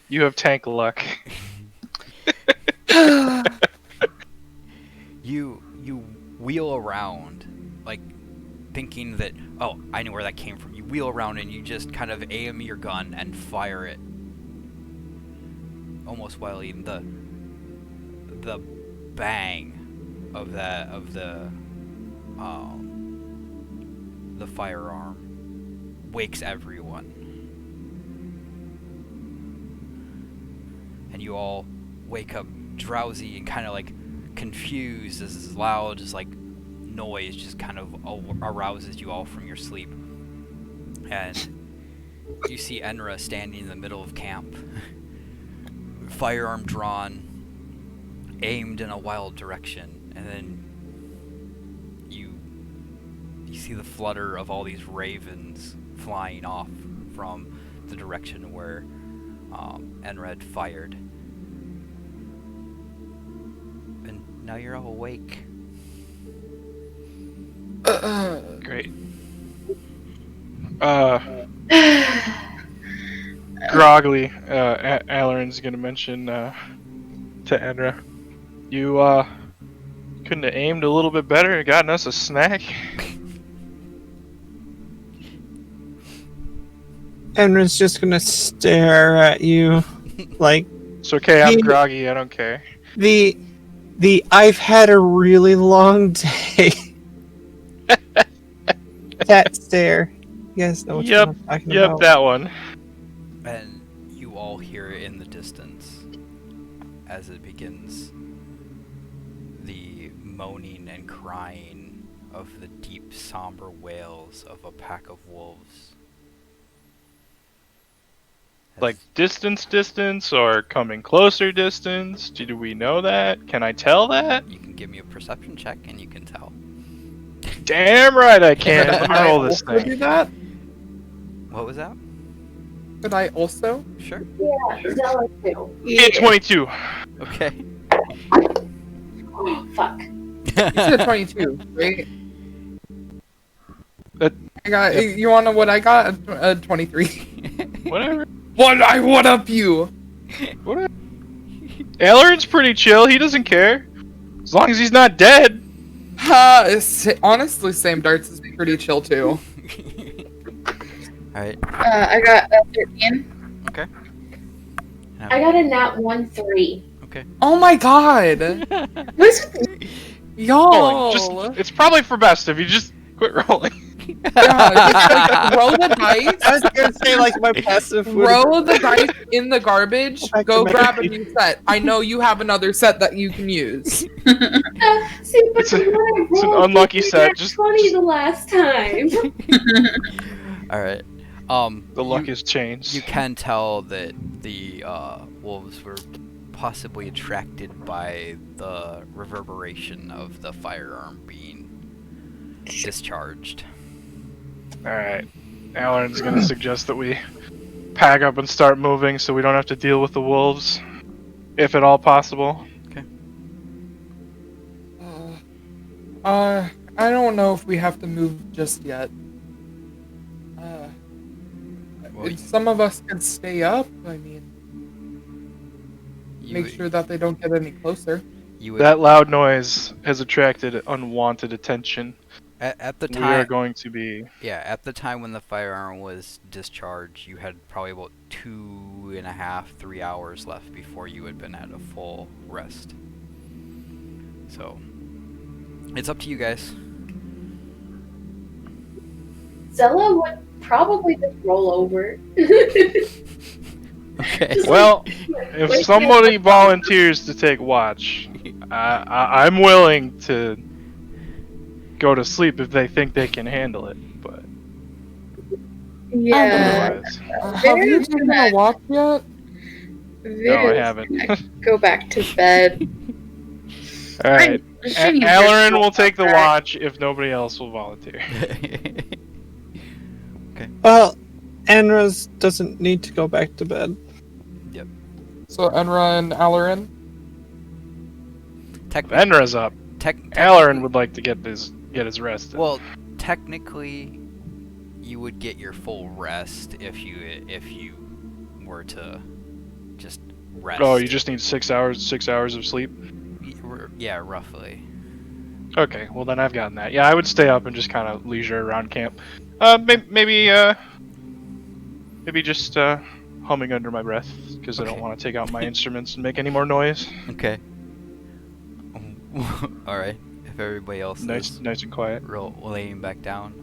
[SPEAKER 5] you have tank luck.
[SPEAKER 3] You wheel around, like thinking that, oh, I know where that came from. You wheel around and you just kind of aim your gun and fire it, almost while even the bang of the firearm wakes everyone, and you all wake up drowsy and kind of like confused as this loud, just like noise just kind of arouses you all from your sleep. And you see Enra standing in the middle of camp, firearm drawn, aimed in a wild direction, and then you see the flutter of all these ravens flying off from the direction where Enred fired. And now you're all awake.
[SPEAKER 5] Great. Groggily, Alarin's gonna mention to Enra, you couldn't have aimed a little bit better and gotten us a snack.
[SPEAKER 6] Enra's just gonna stare at you like
[SPEAKER 5] It's okay, I'm groggy, I don't care.
[SPEAKER 6] the I've had a really long day. That stare. You guys know what I'm talking
[SPEAKER 5] Yep,
[SPEAKER 6] about.
[SPEAKER 5] that one.
[SPEAKER 3] And you all hear it in the distance as it begins, the moaning and crying of the deep, somber wails of a pack of wolves.
[SPEAKER 5] Like distance, or coming closer distance? Do we know that? Can I tell that?
[SPEAKER 3] You can give me a perception check and you can tell.
[SPEAKER 5] Damn right I can. Let me
[SPEAKER 2] Could I
[SPEAKER 5] roll this
[SPEAKER 2] also do
[SPEAKER 5] thing.
[SPEAKER 2] that?
[SPEAKER 3] What was that?
[SPEAKER 2] Could I also?
[SPEAKER 3] Sure.
[SPEAKER 7] Yeah, Zella too.
[SPEAKER 5] Hit 22.
[SPEAKER 3] Okay.
[SPEAKER 7] Oh, fuck.
[SPEAKER 2] You said 22, right?
[SPEAKER 5] That-
[SPEAKER 2] I got. You wanna know what I got? 23.
[SPEAKER 5] Whatever.
[SPEAKER 2] What? I one up you.
[SPEAKER 5] Whatever. Alarin's pretty chill. He doesn't care. As long as he's not dead.
[SPEAKER 2] Honestly, Sam Darts is pretty chill too.
[SPEAKER 3] Alright.
[SPEAKER 4] I got a 13.
[SPEAKER 3] Okay.
[SPEAKER 7] I got a nat 1-3.
[SPEAKER 3] Okay.
[SPEAKER 2] Oh my god,
[SPEAKER 7] What's
[SPEAKER 2] y'all!
[SPEAKER 5] It's probably for best if you just quit rolling.
[SPEAKER 2] Yeah, just, like, roll the dice.
[SPEAKER 6] I was gonna say like my passive would
[SPEAKER 2] Roll the dice in the garbage.
[SPEAKER 6] Back to
[SPEAKER 2] Go
[SPEAKER 6] my
[SPEAKER 2] grab a
[SPEAKER 6] feet.
[SPEAKER 2] new set. I know you have another set that you can use.
[SPEAKER 7] See, but
[SPEAKER 5] It's a-
[SPEAKER 7] the one I
[SPEAKER 5] it's an
[SPEAKER 7] rolled
[SPEAKER 5] unlucky
[SPEAKER 7] was
[SPEAKER 5] set,
[SPEAKER 7] nat
[SPEAKER 5] just-
[SPEAKER 7] 20 the last time.
[SPEAKER 3] Alright.
[SPEAKER 5] The luck
[SPEAKER 3] you,
[SPEAKER 5] has changed.
[SPEAKER 3] you can tell that the wolves were possibly attracted by the reverberation of the firearm being discharged.
[SPEAKER 5] Alright. Alarin's gonna suggest that we pack up and start moving so we don't have to deal with the wolves. If at all possible.
[SPEAKER 2] I don't know if we have to move just yet.
[SPEAKER 3] Well,
[SPEAKER 2] Some of us can stay up. I mean,
[SPEAKER 3] you,
[SPEAKER 2] make sure that they don't get any closer.
[SPEAKER 3] you would
[SPEAKER 5] That loud noise has attracted unwanted attention.
[SPEAKER 3] at the
[SPEAKER 5] We are
[SPEAKER 3] time.
[SPEAKER 5] going to be.
[SPEAKER 3] Yeah, at the time when the firearm was discharged, you had probably about 2.5, 3 hours left before you had been at a full rest. So, it's up to you guys.
[SPEAKER 7] Zella would probably just roll over.
[SPEAKER 3] Okay.
[SPEAKER 7] Just
[SPEAKER 5] Well,
[SPEAKER 7] like
[SPEAKER 5] if somebody volunteers to take watch, I'm willing to go to sleep if they think they can handle it. But
[SPEAKER 4] Yeah.
[SPEAKER 5] otherwise,
[SPEAKER 2] Have you taken a walk yet?
[SPEAKER 5] no, I haven't.
[SPEAKER 4] Go back to bed.
[SPEAKER 5] All right.
[SPEAKER 4] Shouldn't you
[SPEAKER 5] Alarin
[SPEAKER 4] just
[SPEAKER 5] will take the
[SPEAKER 4] back?
[SPEAKER 5] watch if nobody else will volunteer.
[SPEAKER 6] Well, Anra's doesn't need to go back to bed.
[SPEAKER 2] So Enra and Alarin?
[SPEAKER 5] Venra's up. Alarin would like to get his rest.
[SPEAKER 3] Well, technically, you would get your full rest if you were to just rest.
[SPEAKER 5] Oh, you just need 6 hours. 6 hours of sleep.
[SPEAKER 3] Yeah, roughly.
[SPEAKER 5] Okay, well then I've gotten that. Yeah, I would stay up and just kind of leisure around camp. Maybe just humming under my breath because I don't want to take out my instruments and make any more noise.
[SPEAKER 3] Okay. All right. If everybody else is
[SPEAKER 5] Nice and quiet.
[SPEAKER 3] laying back down,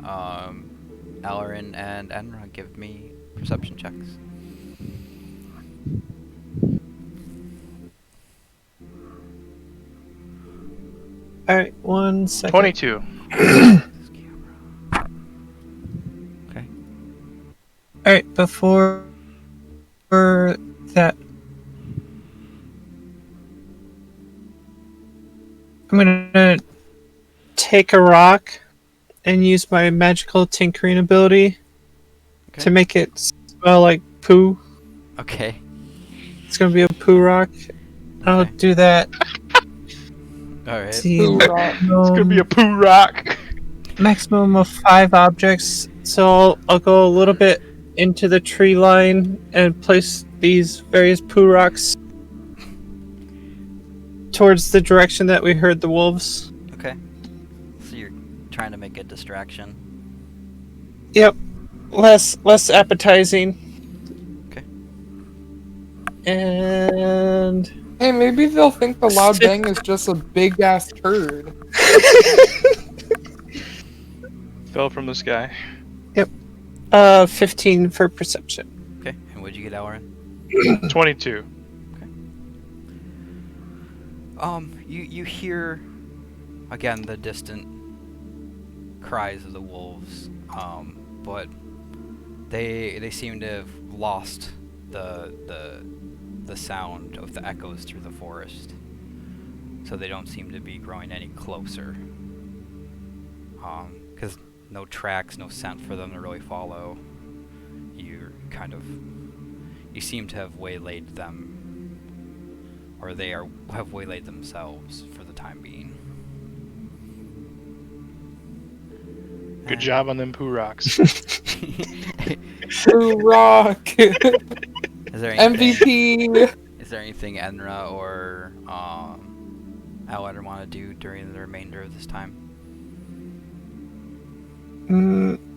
[SPEAKER 3] Alarin and Enra, give me perception checks.
[SPEAKER 6] Alright, 1 second.
[SPEAKER 5] 22.
[SPEAKER 3] Okay.
[SPEAKER 6] Alright, before that, I'm gonna take a rock and use my magical tinkering ability
[SPEAKER 3] Okay.
[SPEAKER 6] to make it smell like poo.
[SPEAKER 3] Okay.
[SPEAKER 6] It's gonna be a poo rock. I'll
[SPEAKER 3] Okay.
[SPEAKER 6] do that.
[SPEAKER 3] All right.
[SPEAKER 6] See,
[SPEAKER 2] Poo rock.
[SPEAKER 5] It's gonna be a poo rock.
[SPEAKER 6] maximum of 5 objects. So I'll go a little bit into the tree line and place these various poo rocks towards the direction that we heard the wolves.
[SPEAKER 3] Okay. So you're trying to make a distraction.
[SPEAKER 6] Yep, less appetizing.
[SPEAKER 3] Okay.
[SPEAKER 6] And
[SPEAKER 2] Hey, maybe they'll think the loud bang is just a big ass turd.
[SPEAKER 5] Fell from the sky.
[SPEAKER 6] 15 for perception.
[SPEAKER 3] Okay. And what'd you get, Alarin?
[SPEAKER 5] 22.
[SPEAKER 3] You hear again the distant cries of the wolves, but they seem to have lost the sound of the echoes through the forest, so they don't seem to be growing any closer. Because no tracks, no scent for them to really follow. You seem to have waylaid them, or they have waylaid themselves for the time being.
[SPEAKER 5] Good job on them poo rocks.
[SPEAKER 2] Poo rock.
[SPEAKER 3] Is there anything,
[SPEAKER 2] MVP.
[SPEAKER 3] is there anything Enra or Alarin want to do during the remainder of this time?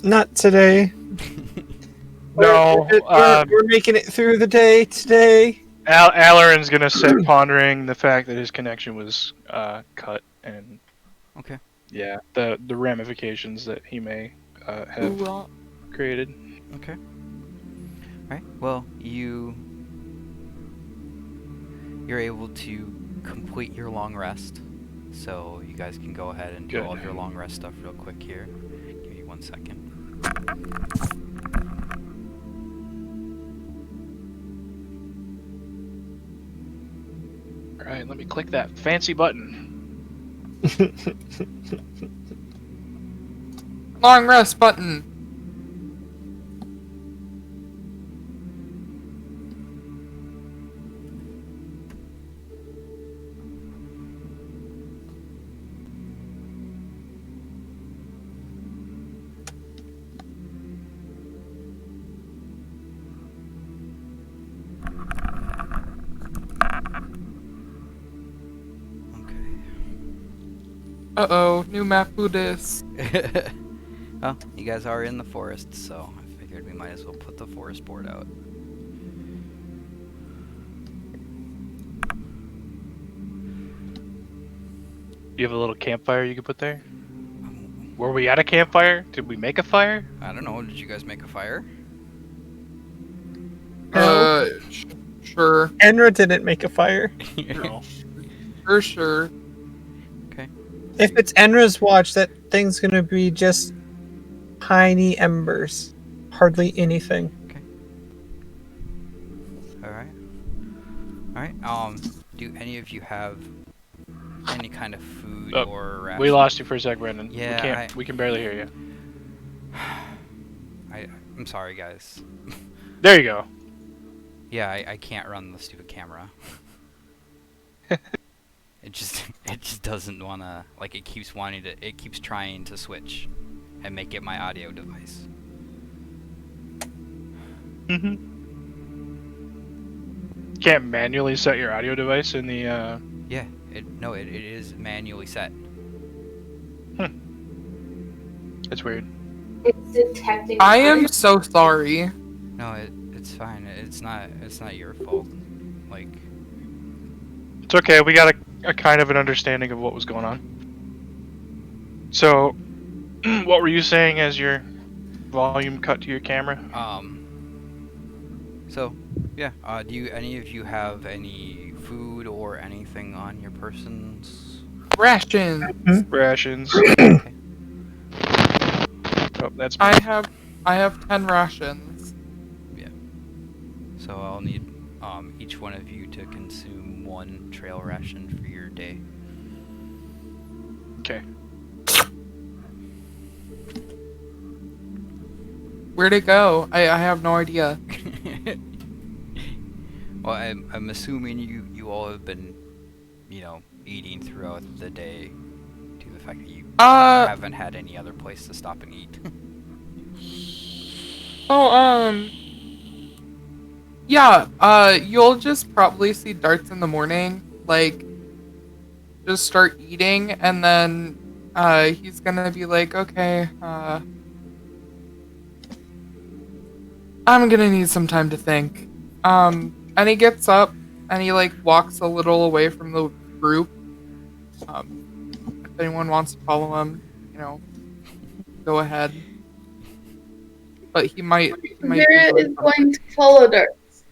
[SPEAKER 6] Not today.
[SPEAKER 5] No,
[SPEAKER 6] We're making it through the day today.
[SPEAKER 5] Alarin's gonna sit pondering the fact that his connection was cut and
[SPEAKER 3] Okay.
[SPEAKER 5] yeah, the ramifications that he may have
[SPEAKER 2] Poo rock.
[SPEAKER 5] created.
[SPEAKER 3] Okay. Right. Well, you're able to complete your long rest, so you guys can go ahead and do
[SPEAKER 5] Good.
[SPEAKER 3] all of your long rest stuff real quick here. Give me 1 second.
[SPEAKER 5] All right, let me click that fancy button.
[SPEAKER 2] Long rest button.
[SPEAKER 3] Okay.
[SPEAKER 2] Uh-oh, new map Buddhist.
[SPEAKER 3] Well, you guys are in the forest, so I figured we might as well put the forest board out.
[SPEAKER 5] You have a little campfire you could put there? Were we at a campfire? Did we make a fire?
[SPEAKER 3] I don't know, did you guys make a fire?
[SPEAKER 6] No.
[SPEAKER 2] Sure.
[SPEAKER 6] Enra didn't make a fire.
[SPEAKER 5] No.
[SPEAKER 2] Sure.
[SPEAKER 6] If it's Enra's watch, that thing's gonna be just tiny embers. Hardly anything.
[SPEAKER 3] Alright. Do any of you have any kind of food
[SPEAKER 5] Oh,
[SPEAKER 3] or ration?
[SPEAKER 5] We lost you for a sec, Brendan.
[SPEAKER 3] Yeah,
[SPEAKER 5] we can barely hear you.
[SPEAKER 3] I'm sorry, guys.
[SPEAKER 5] There you go.
[SPEAKER 3] Yeah, I can't run the stupid camera. It just doesn't wanna, like, it keeps trying to switch and make it my audio device.
[SPEAKER 5] Can't manually set your audio device in the.
[SPEAKER 3] Yeah, it is manually set.
[SPEAKER 5] It's weird.
[SPEAKER 7] It's detecting.
[SPEAKER 2] I am so sorry.
[SPEAKER 3] No, it's fine. It's not your fault. Like,
[SPEAKER 5] It's okay. We got a kind of an understanding of what was going on. So, what were you saying as your volume cut to your camera?
[SPEAKER 3] So, yeah. Do any of you have any food or anything on your persons?
[SPEAKER 2] Rations.
[SPEAKER 5] Rations.
[SPEAKER 3] Okay.
[SPEAKER 5] Oh, that's.
[SPEAKER 2] I have 10 rations.
[SPEAKER 3] So I'll need each one of you to consume 1 trail ration for your day.
[SPEAKER 5] Okay.
[SPEAKER 2] Where'd it go? I have no idea.
[SPEAKER 3] Well, I'm assuming you all have been, eating throughout the day, due to the fact that you haven't had any other place to stop and eat.
[SPEAKER 2] Yeah, you'll just probably see Darts in the morning, like, just start eating, and then, he's gonna be like, okay, I'm gonna need some time to think. And he gets up, and he, like, walks a little away from the group. If anyone wants to follow him, go ahead. But he might
[SPEAKER 4] Vera
[SPEAKER 2] be
[SPEAKER 4] is going to follow Darts.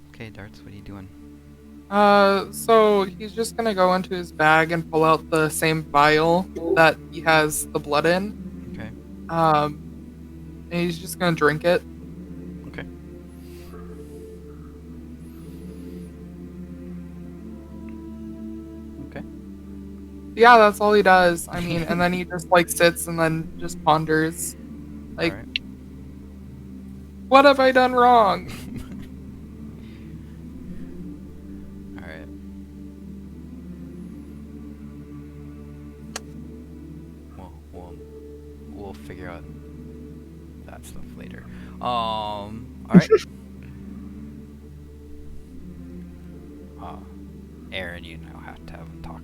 [SPEAKER 3] Okay, Darts, what are you doing?
[SPEAKER 2] So he's just gonna go into his bag and pull out the same vial that he has the blood in.
[SPEAKER 3] Okay.
[SPEAKER 2] And he's just gonna drink it.
[SPEAKER 3] Okay. Okay.
[SPEAKER 2] Yeah, that's all he does. I mean, and then he just like sits and then just ponders, like,
[SPEAKER 3] All right.
[SPEAKER 2] what have I done wrong?
[SPEAKER 3] All right. We'll figure out that stuff later. All right. Aaron, you now have to have a talk.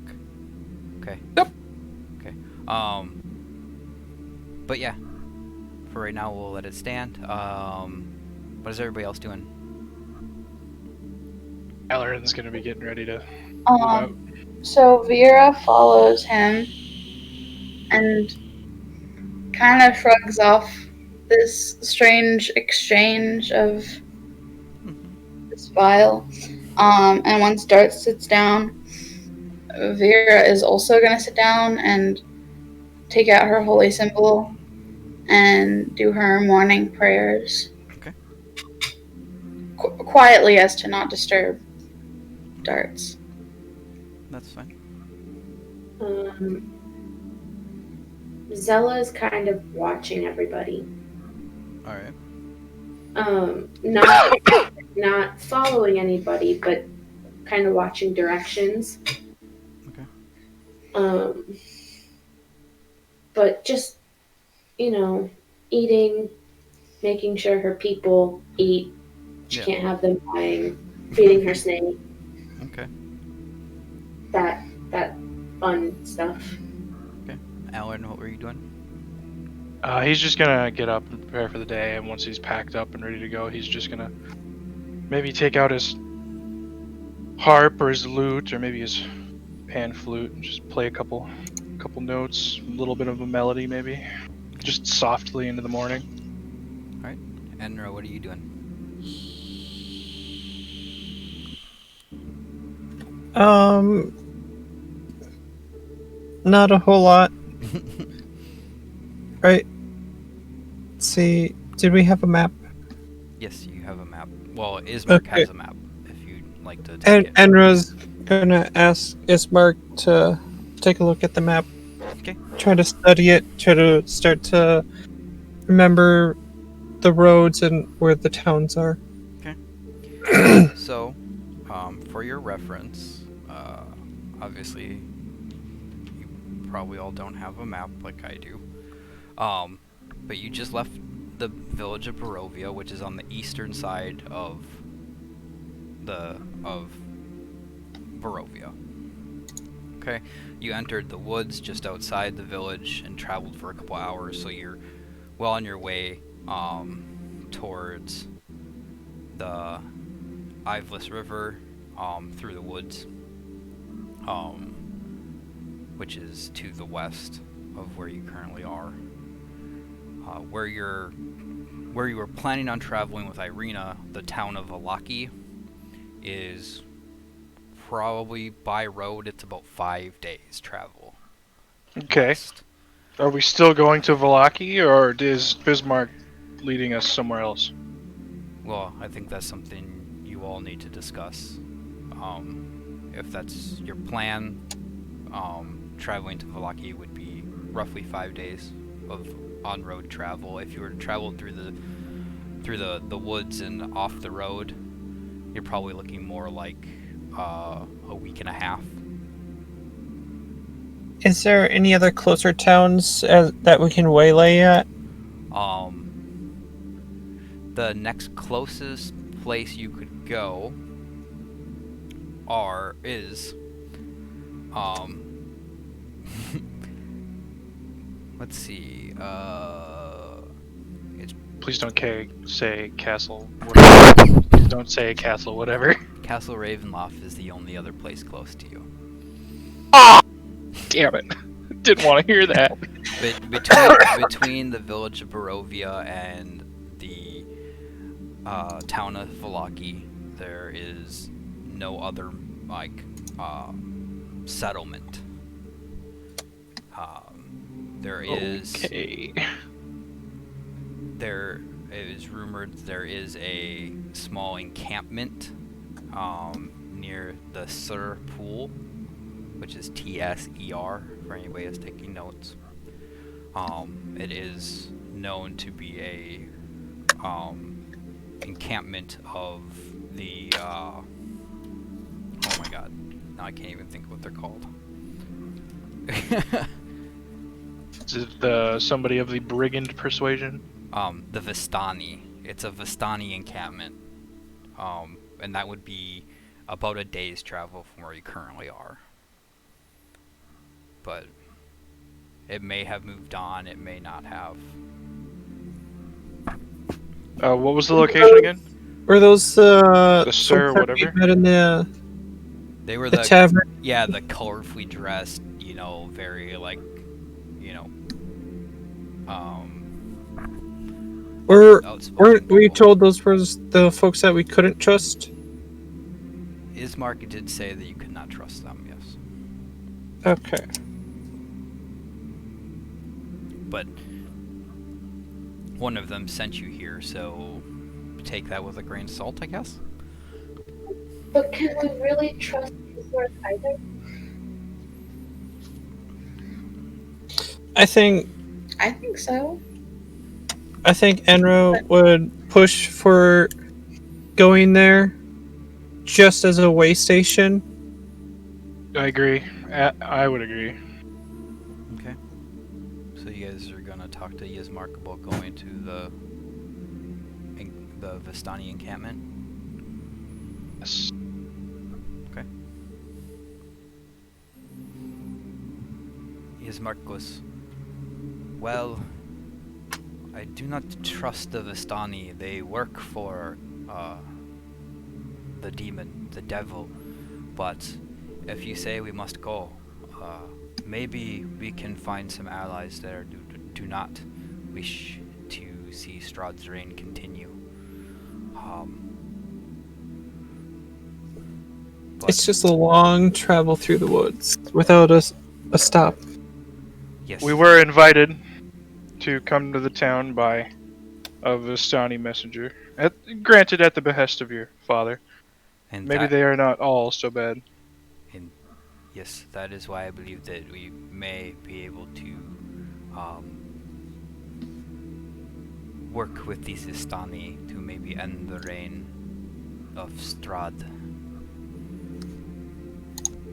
[SPEAKER 3] Okay.
[SPEAKER 2] Yep.
[SPEAKER 3] Okay. But yeah, for right now we'll let it stand. What is everybody else doing?
[SPEAKER 5] Elrin's gonna be getting ready to move out.
[SPEAKER 4] So Vera follows him and kind of shrugs off this strange exchange of this vial. And once Dart sits down, Vera is also going to sit down and take out her holy symbol and do her morning prayers.
[SPEAKER 3] Okay.
[SPEAKER 4] Quietly as to not disturb Darts.
[SPEAKER 3] That's fine.
[SPEAKER 7] Zella is kind of watching everybody.
[SPEAKER 3] All right.
[SPEAKER 7] Not following anybody, but kind of watching directions.
[SPEAKER 3] Okay.
[SPEAKER 7] But just, eating, making sure her people eat. She
[SPEAKER 3] Yeah.
[SPEAKER 7] can't have them dying, feeding her snake.
[SPEAKER 3] Okay.
[SPEAKER 7] that fun stuff.
[SPEAKER 3] Alan, what were you doing?
[SPEAKER 5] He's just gonna get up and prepare for the day, and once he's packed up and ready to go, he's just gonna maybe take out his harp or his lute or maybe his pan flute and just play a couple notes, a little bit of a melody maybe, just softly into the morning.
[SPEAKER 3] Enra, what are you doing?
[SPEAKER 6] Not a whole lot. Right. Let's see. Did we have a map?
[SPEAKER 3] Yes, you have a map. Well, Ismark
[SPEAKER 6] Okay.
[SPEAKER 3] has a map, if you'd like to take it.
[SPEAKER 6] Enra's gonna ask Ismark to take a look at the map.
[SPEAKER 3] Okay.
[SPEAKER 6] Try to study it. Try to start to remember the roads and where the towns are.
[SPEAKER 3] So, for your reference, obviously, you probably all don't have a map like I do. But you just left the village of Barovia, which is on the eastern side of Barovia. Okay, you entered the woods just outside the village and traveled for a couple hours, so you're well on your way towards the Iveless River through the woods, which is to the west of where you currently are. Where you were planning on traveling with Irina, the town of Valaki, is probably by road. It's about 5 days travel.
[SPEAKER 5] Okay.
[SPEAKER 3] West.
[SPEAKER 5] Are we still going to Valaki, or is Bismarck leading us somewhere else?
[SPEAKER 3] Well, I think that's something you all need to discuss. If that's your plan, traveling to Valaki would be roughly 5 days of on-road travel. If you were to travel through the woods and off the road, you're probably looking more like a week and a half.
[SPEAKER 6] Is there any other closer towns that we can waylay at?
[SPEAKER 3] The next closest place you could go is let's see, it's
[SPEAKER 5] Please don't say castle. Whatever. Please don't say castle. Whatever.
[SPEAKER 3] Castle Ravenloft is the only other place close to you.
[SPEAKER 5] Ah! Damn it! Didn't want to hear that.
[SPEAKER 3] Between the village of Barovia and the town of Valaki, there is no other settlement. There is.
[SPEAKER 5] Okay.
[SPEAKER 3] There is rumored there is a small encampment near the Sur Pool, which is TSER for anybody that's taking notes. It is known to be a encampment of the oh my god, now I can't even think what they're called.
[SPEAKER 5] Is it somebody of the brigand persuasion?
[SPEAKER 3] The Vistani. It's a Vistani encampment. And that would be about a day's travel from where you currently are. But it may have moved on, it may not have.
[SPEAKER 5] What was the location again?
[SPEAKER 6] Were those
[SPEAKER 5] The
[SPEAKER 6] folks
[SPEAKER 5] Sir,
[SPEAKER 6] that
[SPEAKER 5] whatever?
[SPEAKER 6] we met in
[SPEAKER 3] They were
[SPEAKER 6] the
[SPEAKER 3] the
[SPEAKER 6] tavern?
[SPEAKER 3] yeah, the colorfully dressed, very outspoken
[SPEAKER 6] Weren't we
[SPEAKER 3] people.
[SPEAKER 6] told those were the folks that we couldn't trust?
[SPEAKER 3] Ismark did say that you could not trust them, yes.
[SPEAKER 6] Okay.
[SPEAKER 3] But one of them sent you here, so take that with a grain of salt, I guess.
[SPEAKER 7] But can we really trust Ismark either?
[SPEAKER 6] I think
[SPEAKER 4] so.
[SPEAKER 6] Enro would push for going there just as a way station.
[SPEAKER 5] I agree. I would agree.
[SPEAKER 3] Okay. So you guys are gonna talk to Ismark about going to the Vistani encampment?
[SPEAKER 5] Yes.
[SPEAKER 3] Okay. Ismark goes, well, I do not trust the Vistani. They work for the demon, the devil. But if you say we must go, maybe we can find some allies there who do not wish to see Strahd's reign continue.
[SPEAKER 6] It's just a long travel through the woods without a stop.
[SPEAKER 3] Yes.
[SPEAKER 5] We were invited to come to the town by a Vistani messenger. Granted, at the behest of your father.
[SPEAKER 3] And
[SPEAKER 5] Maybe they are not all so bad.
[SPEAKER 3] And yes, that is why I believe that we may be able to work with these Vistani to maybe end the reign of Strahd.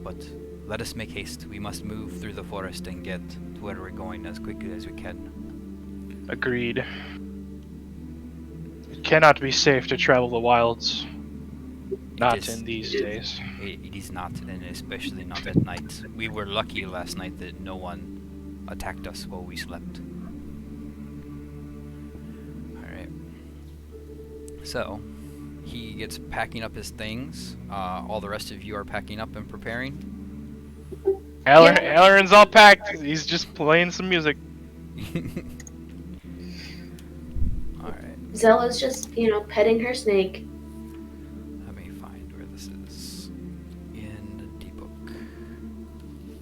[SPEAKER 3] But let us make haste. We must move through the forest and get to where we're going as quickly as we can.
[SPEAKER 5] Agreed. It cannot be safe to travel the wilds. Not in these days.
[SPEAKER 3] It is not, and especially not at night. We were lucky last night that no one attacked us while we slept. Alright. So, he gets packing up his things. All the rest of you are packing up and preparing.
[SPEAKER 5] Aaron's all packed. He's just playing some music.
[SPEAKER 3] Alright.
[SPEAKER 7] Zella's just, petting her snake.
[SPEAKER 3] Let me find where this is in the D-book.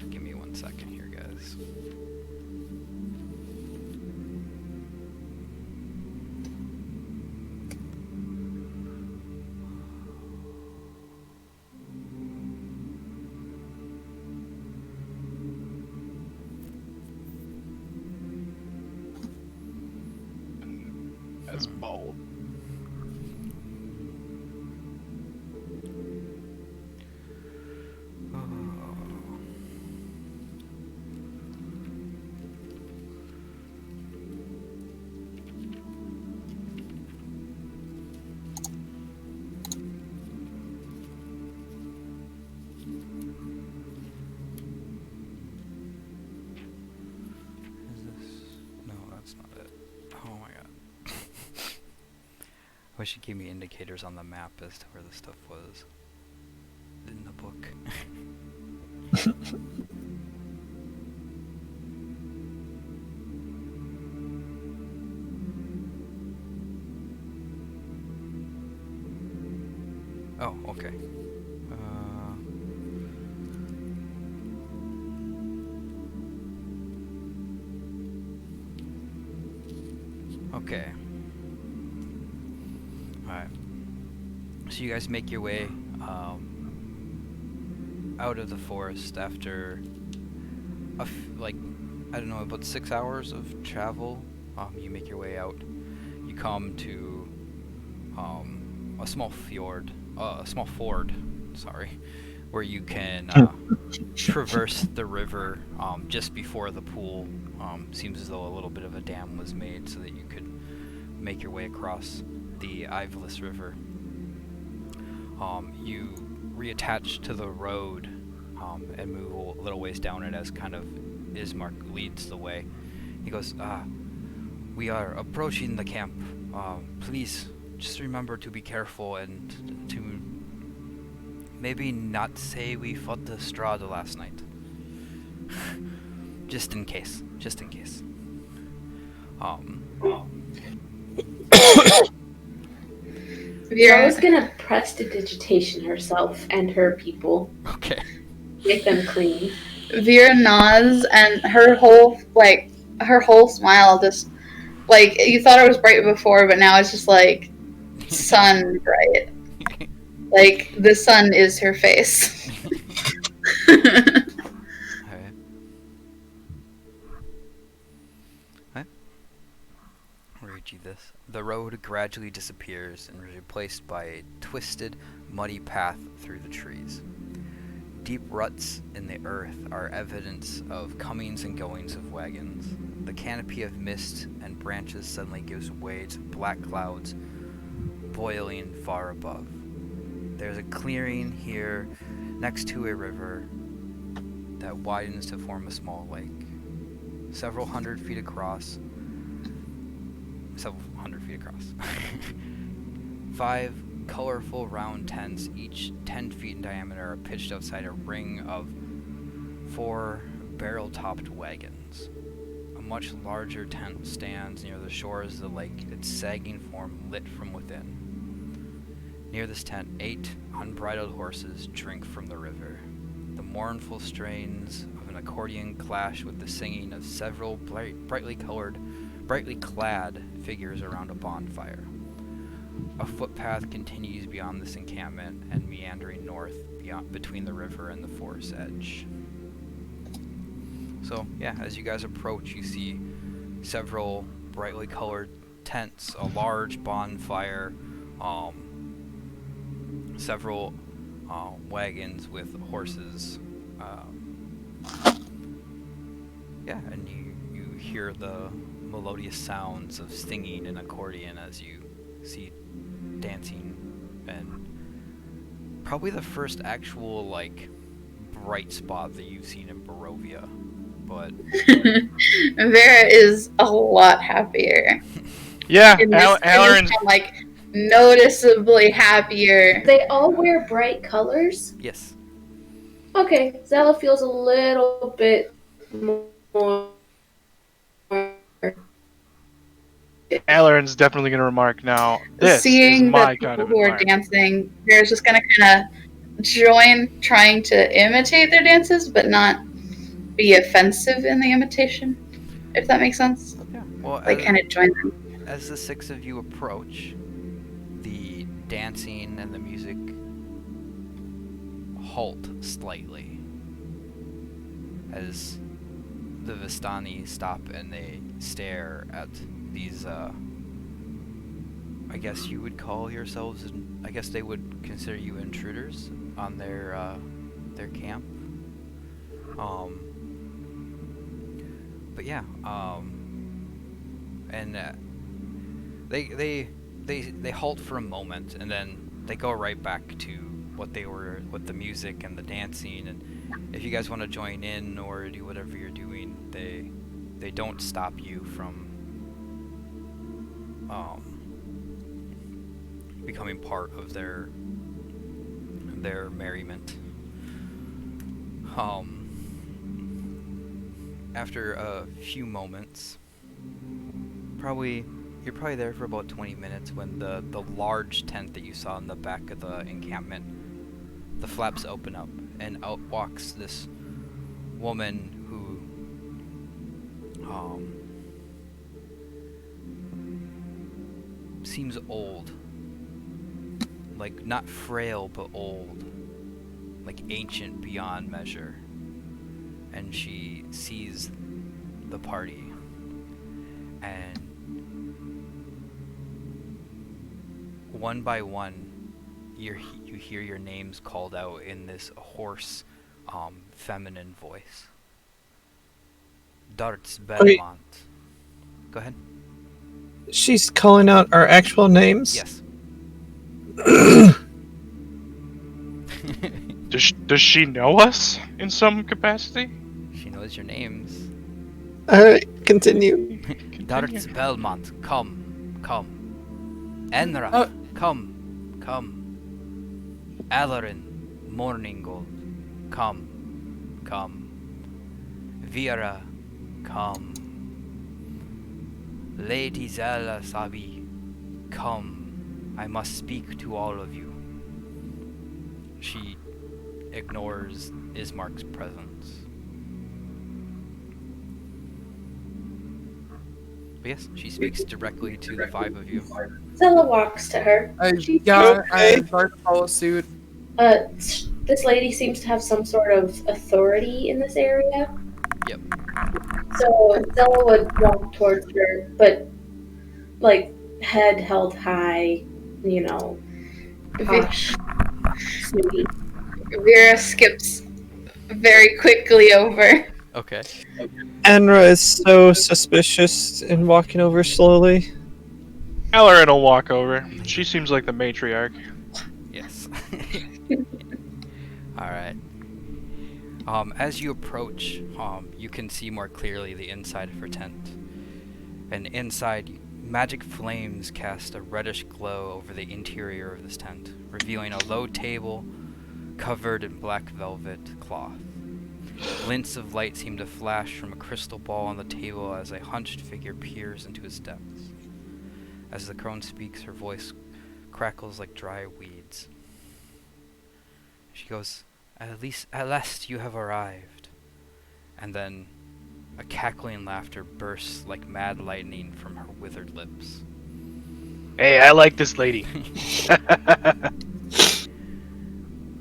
[SPEAKER 3] Give me 1 second here, guys.
[SPEAKER 5] That's bold.
[SPEAKER 3] Is this? No, that's not it. Oh my god. I wish it gave me indicators on the map as to where the stuff was in the book. Oh, okay. Okay. Alright. So you guys make your way out of the forest after I don't know, about 6 hours of travel. You make your way out. You come to a small ford, sorry, where you can traverse the river just before the pool. Seems as though a little bit of a dam was made so that you could make your way across the Iveless River. You reattach to the road and move a little ways down it as kind of Ismark leads the way. He goes, we are approaching the camp. Please just remember to be careful and to maybe not say we fought the Strahd last night. Just in case.
[SPEAKER 7] Zella's gonna prestidigitation herself and her people.
[SPEAKER 3] Okay.
[SPEAKER 7] Make them clean.
[SPEAKER 4] Vera nods, and her whole smile just you thought it was bright before, but now it's just sun bright. The sun is her face.
[SPEAKER 3] Read you this. The road gradually disappears and is replaced by a twisted, muddy path through the trees. Deep ruts in the earth are evidence of comings and goings of wagons. The canopy of mist and branches suddenly gives way to black clouds boiling far above. There's a clearing here next to a river that widens to form a small lake. several hundred feet across. Several hundred feet across. 5 colorful round tents, each 10 feet in diameter, are pitched outside a ring of 4 barrel-topped wagons. A much larger tent stands near the shores of the lake, its sagging form lit from within. Near this tent, 8 unbridled horses drink from the river. The mournful strains of an accordion clash with the singing of several brightly clad figures around a bonfire. A footpath continues beyond this encampment and meandering north between the river and the forest edge. So, yeah, as you guys approach, you see several brightly colored tents, a large bonfire, several wagons with horses. Yeah, and you hear the melodious sounds of singing and accordion as you see dancing, and probably the first actual, like, bright spot that you've seen in Barovia. But
[SPEAKER 4] Vera is a lot happier.
[SPEAKER 5] Yeah,
[SPEAKER 4] In this
[SPEAKER 5] Aaron's
[SPEAKER 4] time, like, noticeably happier.
[SPEAKER 7] They all wear bright colors.
[SPEAKER 3] yes.
[SPEAKER 7] Okay, Zella feels a little bit more.
[SPEAKER 5] Aaron's definitely gonna remark now. This
[SPEAKER 4] Seeing
[SPEAKER 5] is my
[SPEAKER 4] the people
[SPEAKER 5] kind of
[SPEAKER 4] who are
[SPEAKER 5] environment.
[SPEAKER 4] dancing, Vera's just gonna kind of join, trying to imitate their dances, but not be offensive in the imitation. If that makes sense,
[SPEAKER 3] Yeah. Well,
[SPEAKER 4] like kind of join them.
[SPEAKER 3] as the 6 of you approach, the dancing and the music halt slightly as the Vistani stop and they stare at these, I guess you would call yourselves, I guess they would consider you intruders on their camp. But yeah, and they halt for a moment, and then they go right back to what they were, with the music and the dancing. And if you guys want to join in or do whatever you're doing, they don't stop you from becoming part of their merriment. After a few moments, you're probably there for about 20 minutes when the large tent that you saw in the back of the encampment, the flaps open up, and out walks this woman who seems old. Like, not frail, but old. Like, ancient beyond measure. And she sees the party. And one by one, you hear your names called out in this hoarse, feminine voice. Darts Belmont. Go ahead.
[SPEAKER 6] She's calling out our actual names?
[SPEAKER 3] Yes.
[SPEAKER 5] Does she know us in some capacity?
[SPEAKER 3] She knows your names.
[SPEAKER 6] Alright, continue.
[SPEAKER 3] Darts Belmont, come. Enra, come. Alarin, Morningold, come. Vera, come. Lady Zella Sabi, come. I must speak to all of you. She ignores Ismark's presence. But yes, she speaks directly to the 5 of you.
[SPEAKER 7] Zella walks to her. She
[SPEAKER 6] Okay.
[SPEAKER 2] Darth follows suit.
[SPEAKER 7] This lady seems to have some sort of authority in this area.
[SPEAKER 3] Yep.
[SPEAKER 7] So Zella would walk towards her, but like head held high, you know, posh, snooty.
[SPEAKER 4] Vera skips very quickly over.
[SPEAKER 3] Okay.
[SPEAKER 6] Anra is so suspicious and walking over slowly.
[SPEAKER 5] Aaron will walk over. She seems like the matriarch.
[SPEAKER 3] Yes. Alright. As you approach, you can see more clearly the inside of her tent. And inside, magic flames cast a reddish glow over the interior of this tent, revealing a low table covered in black velvet cloth. Glints of light seem to flash from a crystal ball on the table as a hunched figure peers into its depths. As the crone speaks, her voice crackles like dry weeds. She goes, at last you have arrived. And then a cackling laughter bursts like mad lightning from her withered lips.
[SPEAKER 5] Hey, I like this lady.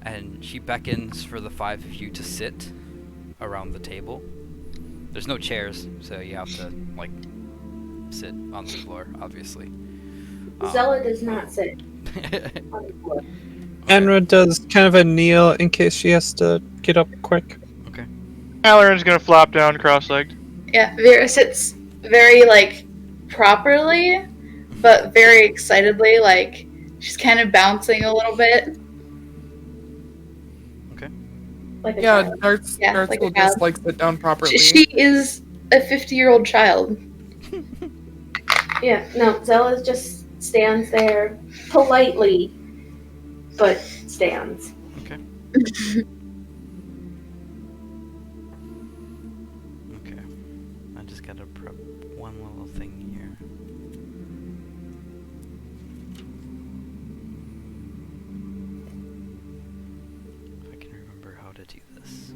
[SPEAKER 3] And she beckons for the 5 of you to sit around the table. There's no chairs, so you have to, like, sit on the floor, obviously.
[SPEAKER 7] Zella does not sit on the floor.
[SPEAKER 6] Enra does kind of a kneel in case she has to get up quick.
[SPEAKER 3] Okay.
[SPEAKER 5] Halloran's gonna flop down cross-legged.
[SPEAKER 4] Yeah, Vera sits very, like, properly, but very excitedly, like, she's kind of bouncing a little bit.
[SPEAKER 7] Like a
[SPEAKER 2] Yeah,
[SPEAKER 7] child.
[SPEAKER 2] Darts,
[SPEAKER 4] Yeah,
[SPEAKER 2] Darts
[SPEAKER 4] like a
[SPEAKER 2] will just
[SPEAKER 4] child.
[SPEAKER 2] like sit down properly.
[SPEAKER 4] She is a 50-year-old child.
[SPEAKER 7] Yeah, no, Zella just stands there politely, but stands.
[SPEAKER 3] Okay. Okay. I just gotta prep one little thing here. If I can remember how to do this.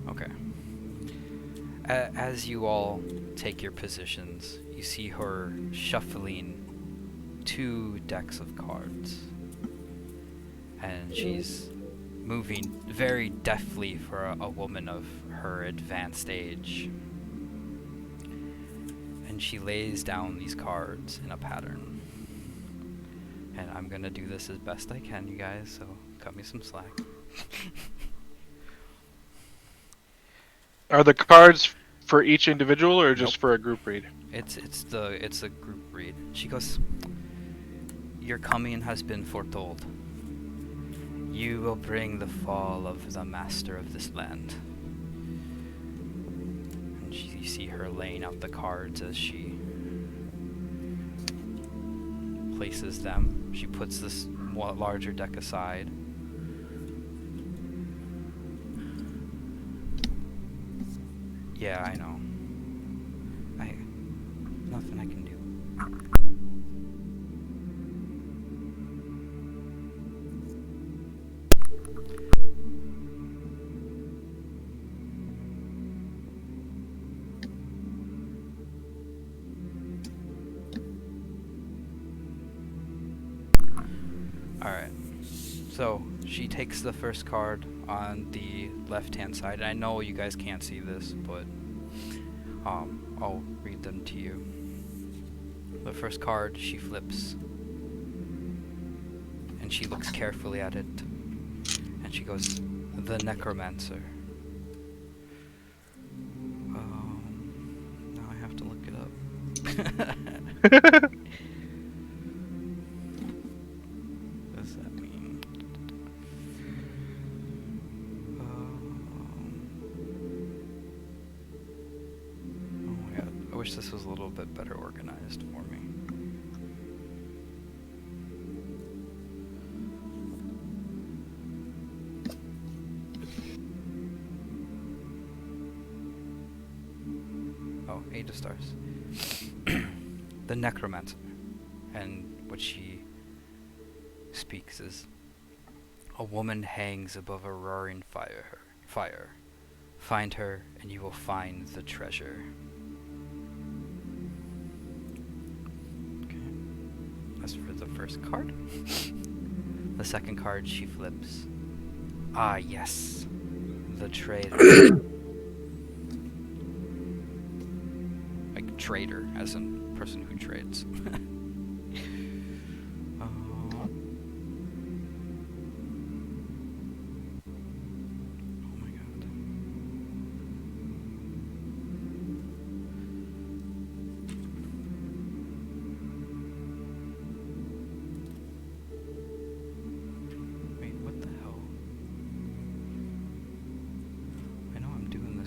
[SPEAKER 3] Okay. As you all take your positions, you see her shuffling 2 decks of cards. And she's moving very deftly for a woman of her advanced age. And she lays down these cards in a pattern. And I'm gonna do this as best I can, you guys, so cut me some slack.
[SPEAKER 5] Are the cards for each individual or just
[SPEAKER 3] Nope.
[SPEAKER 5] for a group read?
[SPEAKER 3] It's a group read. She goes, "Your coming has been foretold. You will bring the fall of the master of this land." And you see her laying out the cards as she places them. She puts this larger deck aside. Yeah, I know. Nothing I can do. Alright. So, she takes the first card on the left-hand side. I know you guys can't see this, but I'll read them to you. The first card she flips, and she looks carefully at it, and she goes, "The Necromancer." Now I have to look it up. What does that mean? Oh my god, I wish this was a little bit better organized for me. Oh, 8 of stars. The Necromancer. And what she speaks is, "A woman hangs above a roaring fire. Find her, and you will find the treasure." Okay. That's for the first card. The second card she flips. "Ah, yes. The traitor." Like trader, as in person who trades. Oh my god.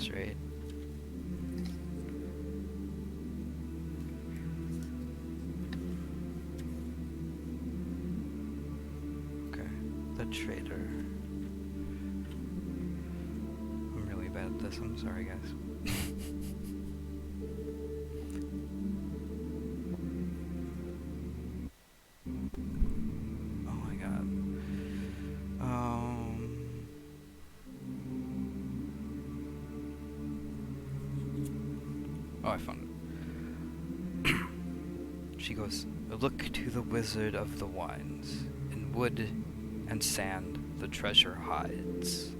[SPEAKER 3] Strahd. Okay, the traitor. I'm really bad at this. I'm sorry, guys. Oh my god. Oh, I found it. She goes, "Look to the wizard of the wines. In wood and sand the treasure hides."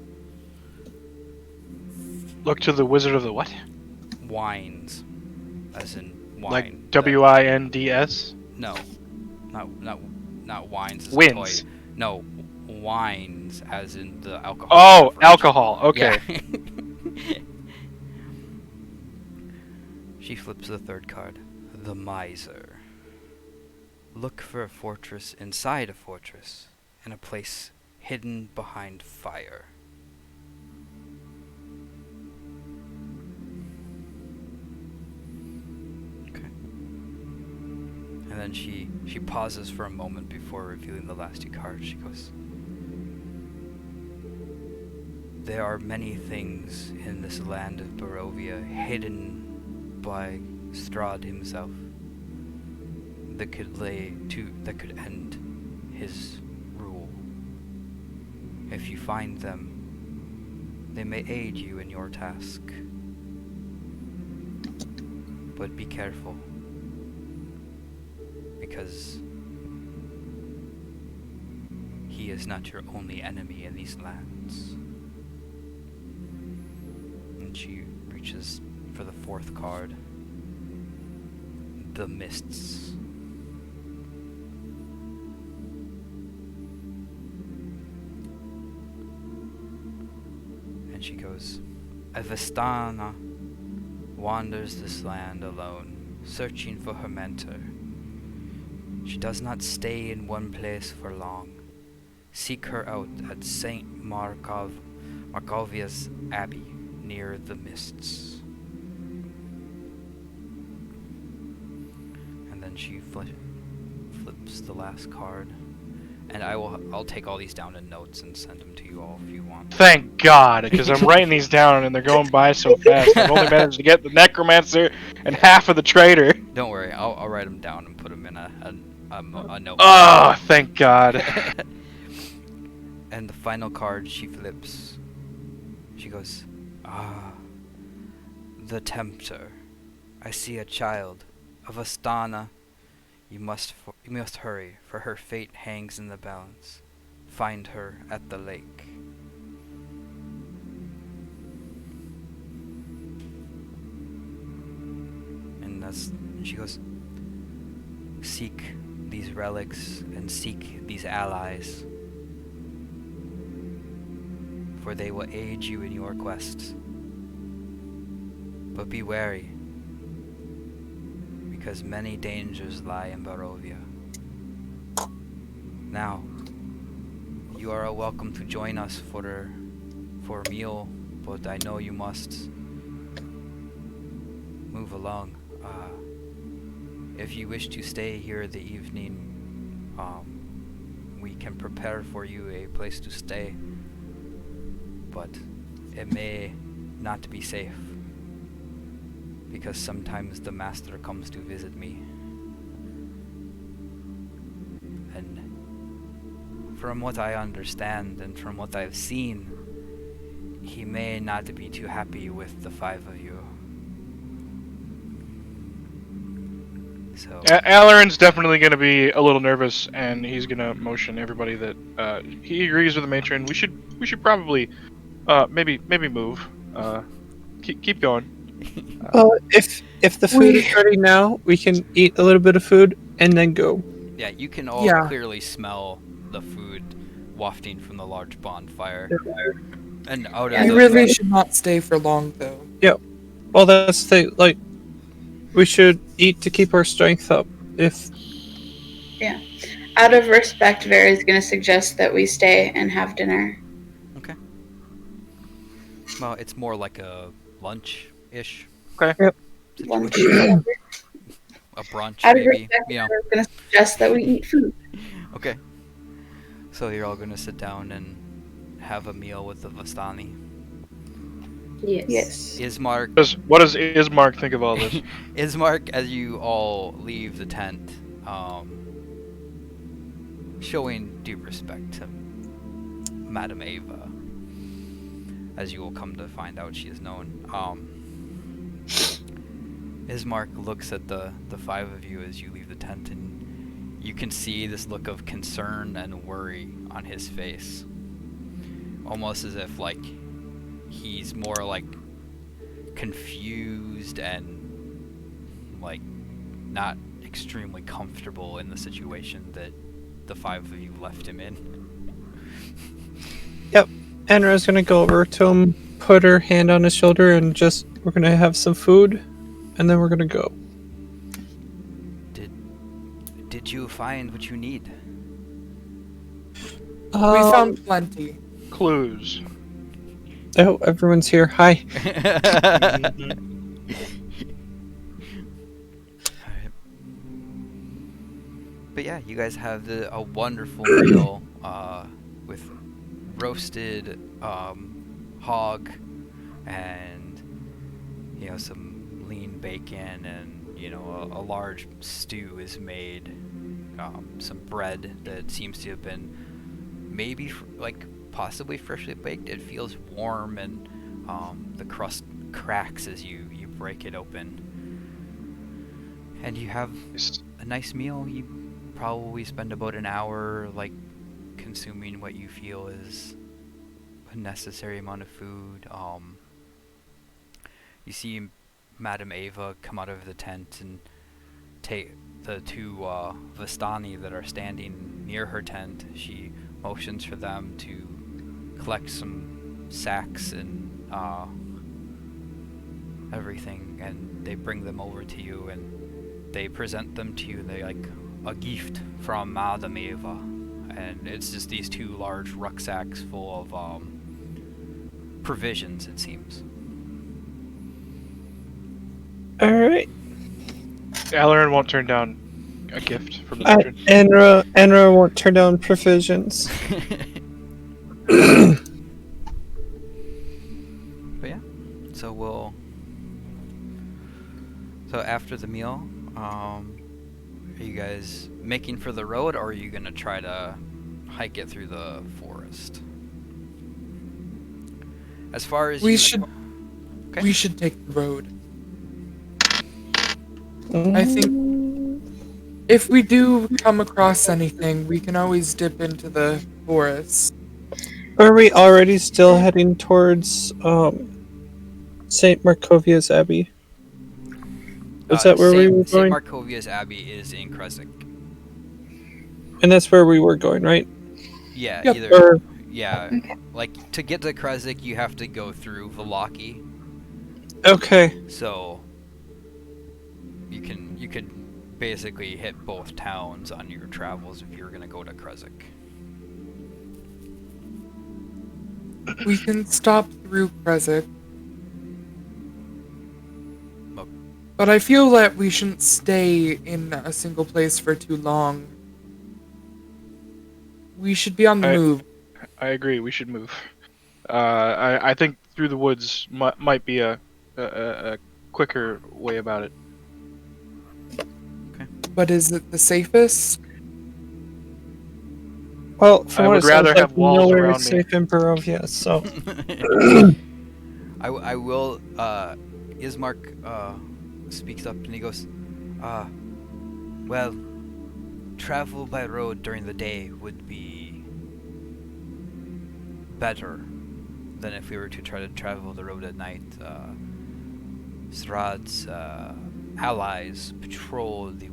[SPEAKER 5] Look to the Wizard of the what?
[SPEAKER 3] Wines. As in wine.
[SPEAKER 5] Like WINDS?
[SPEAKER 3] No. Not wines as a
[SPEAKER 5] Wins.
[SPEAKER 3] toy. No. Wines as in the alcohol.
[SPEAKER 5] Oh,
[SPEAKER 3] beverage.
[SPEAKER 5] alcohol. Okay.
[SPEAKER 3] Yeah. She flips the third card. The Miser. Look for a fortress inside a fortress, in a place hidden behind fire. Okay. And then she pauses for a moment before revealing the last two cards. She goes, "There are many things in this land of Barovia hidden by Strahd himself that could end his rule. If you find them, they may aid you in your task. But be careful, because he is not your only enemy in these lands." And she reaches for the fourth card. The Mists. And she goes, "A Vistana wanders this land alone, searching for her mentor. She does not stay in one place for long. Seek her out at St. Markovia's Abbey, near the Mists." And then she flips the last card. And I'll take all these down in notes and send them to you all if you want.
[SPEAKER 5] Thank God, because I'm writing these down and they're going by so fast. I've only managed to get the Necromancer and half of the Traitor.
[SPEAKER 3] Don't worry, I'll write them down and put them in a note.
[SPEAKER 5] Oh, thank God.
[SPEAKER 3] And the final card she flips. She goes, the Tempter. I see a child of Astana. You must hurry, for her fate hangs in the balance. Find her at the lake. And she goes, seek these relics and seek these allies, for they will aid you in your quest. But be wary, because many dangers lie in Barovia. Now, you are welcome to join us for a meal, but I know you must move along. If you wish to stay here the evening, we can prepare for you a place to stay, but it may not be safe, because sometimes the master comes to visit me, and from what I understand and from what I've seen, he may not be too happy with the five of you. So
[SPEAKER 5] Alarin's definitely going to be a little nervous, and he's going to motion everybody that he agrees with the matron. We should probably maybe move. Keep going.
[SPEAKER 6] If the food is ready now, we can eat a little bit of food and then go.
[SPEAKER 3] yeah, you can all clearly smell the food wafting from the large bonfire. And out of
[SPEAKER 2] We really should not stay for long, though.
[SPEAKER 6] Well, that's the thing. Like, we should eat to keep our strength up.
[SPEAKER 4] Out of respect, Vera's going to suggest that we stay and have dinner.
[SPEAKER 3] Okay. Well, it's more like a lunch-ish
[SPEAKER 5] Okay.
[SPEAKER 4] Lunch.
[SPEAKER 3] situation. A brunch,
[SPEAKER 4] Out of
[SPEAKER 3] maybe.
[SPEAKER 4] respect,
[SPEAKER 3] You know.
[SPEAKER 4] we're gonna suggest that we eat food.
[SPEAKER 3] Okay. So you're all gonna sit down and have a meal with the Vistani.
[SPEAKER 7] Yes.
[SPEAKER 4] Yes.
[SPEAKER 3] Ismark,
[SPEAKER 5] What does Ismark think of all this?
[SPEAKER 3] Ismark, as you all leave the tent, showing due respect to Madame Ava, as you will come to find out she is known. Ismark looks at the five of you as you leave the tent, and you can see this look of concern and worry on his face, almost as if like he's more like confused and like not extremely comfortable in the situation that the five of you left him in.
[SPEAKER 6] Enra's gonna go over to him, put her hand on his shoulder, and just we're gonna have some food, and then we're gonna go.
[SPEAKER 3] Did you find what you need?
[SPEAKER 2] We found plenty.
[SPEAKER 5] Clues.
[SPEAKER 6] Oh, everyone's here. Hi.
[SPEAKER 3] But yeah, you guys have a wonderful meal with roasted hog and some lean bacon, and a large stew is made. Some bread that seems to have been maybe possibly freshly baked. It feels warm, and the crust cracks as you break it open. And you have a nice meal. You probably spend about an hour consuming what you feel is a necessary amount of food. You see Madame Ava come out of the tent and take the two Vistani that are standing near her tent. She motions for them to collect some sacks and everything, and they bring them over to you, and they present them to you. They like a gift from Madame Eva, and it's just these two large rucksacks full of provisions, it seems.
[SPEAKER 6] All right.
[SPEAKER 5] Alarin won't turn down a gift from the patron.
[SPEAKER 6] Enra won't turn down provisions.
[SPEAKER 3] But yeah, so after the meal, are you guys making for the road, or are you gonna try to hike it through the forest? As far as
[SPEAKER 2] We should take the road. I think if we do come across anything, we can always dip into the forest.
[SPEAKER 6] Are we already still heading towards St. Markovia's Abbey? Is that where we were
[SPEAKER 3] St.
[SPEAKER 6] going?
[SPEAKER 3] Markovia's Abbey is in Kresik.
[SPEAKER 6] And that's where we were going, right?
[SPEAKER 3] Yeah,
[SPEAKER 2] Yep.
[SPEAKER 3] to get to Kresik, you have to go through Velaki.
[SPEAKER 6] Okay.
[SPEAKER 3] So you could basically hit both towns on your travels if you're gonna go to Kresik.
[SPEAKER 2] We can stop through Kresik.
[SPEAKER 3] Okay.
[SPEAKER 2] But I feel that we shouldn't stay in a single place for too long. We should be on the move.
[SPEAKER 5] I agree. We should move. I think through the woods might be a quicker way about it.
[SPEAKER 2] But is it the safest?
[SPEAKER 6] Well, from
[SPEAKER 5] I
[SPEAKER 6] what
[SPEAKER 5] would
[SPEAKER 6] it
[SPEAKER 5] rather
[SPEAKER 6] sounds
[SPEAKER 5] have
[SPEAKER 6] like,
[SPEAKER 5] walls
[SPEAKER 6] nowhere
[SPEAKER 5] around
[SPEAKER 6] is
[SPEAKER 5] me.
[SPEAKER 6] safe in Barovia, so
[SPEAKER 3] I will. Ismark speaks up and he goes, well, travel by road during the day would be better than if we were to try to travel the road at night. Strahd's allies patrol the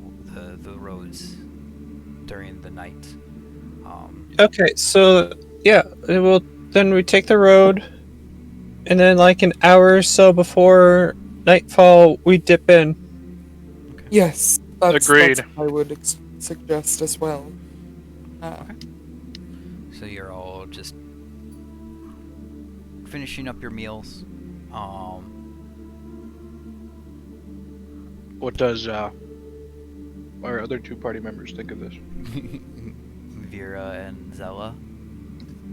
[SPEAKER 3] roads during the night.
[SPEAKER 6] okay. So yeah, then we take the road, and then like an hour or so before nightfall, we dip in.
[SPEAKER 2] Yes, that's
[SPEAKER 5] Agreed.
[SPEAKER 2] what I would suggest as well.
[SPEAKER 3] So you're all just finishing up your meals.
[SPEAKER 5] What does our other two party members think of this?
[SPEAKER 3] Vera and Zella.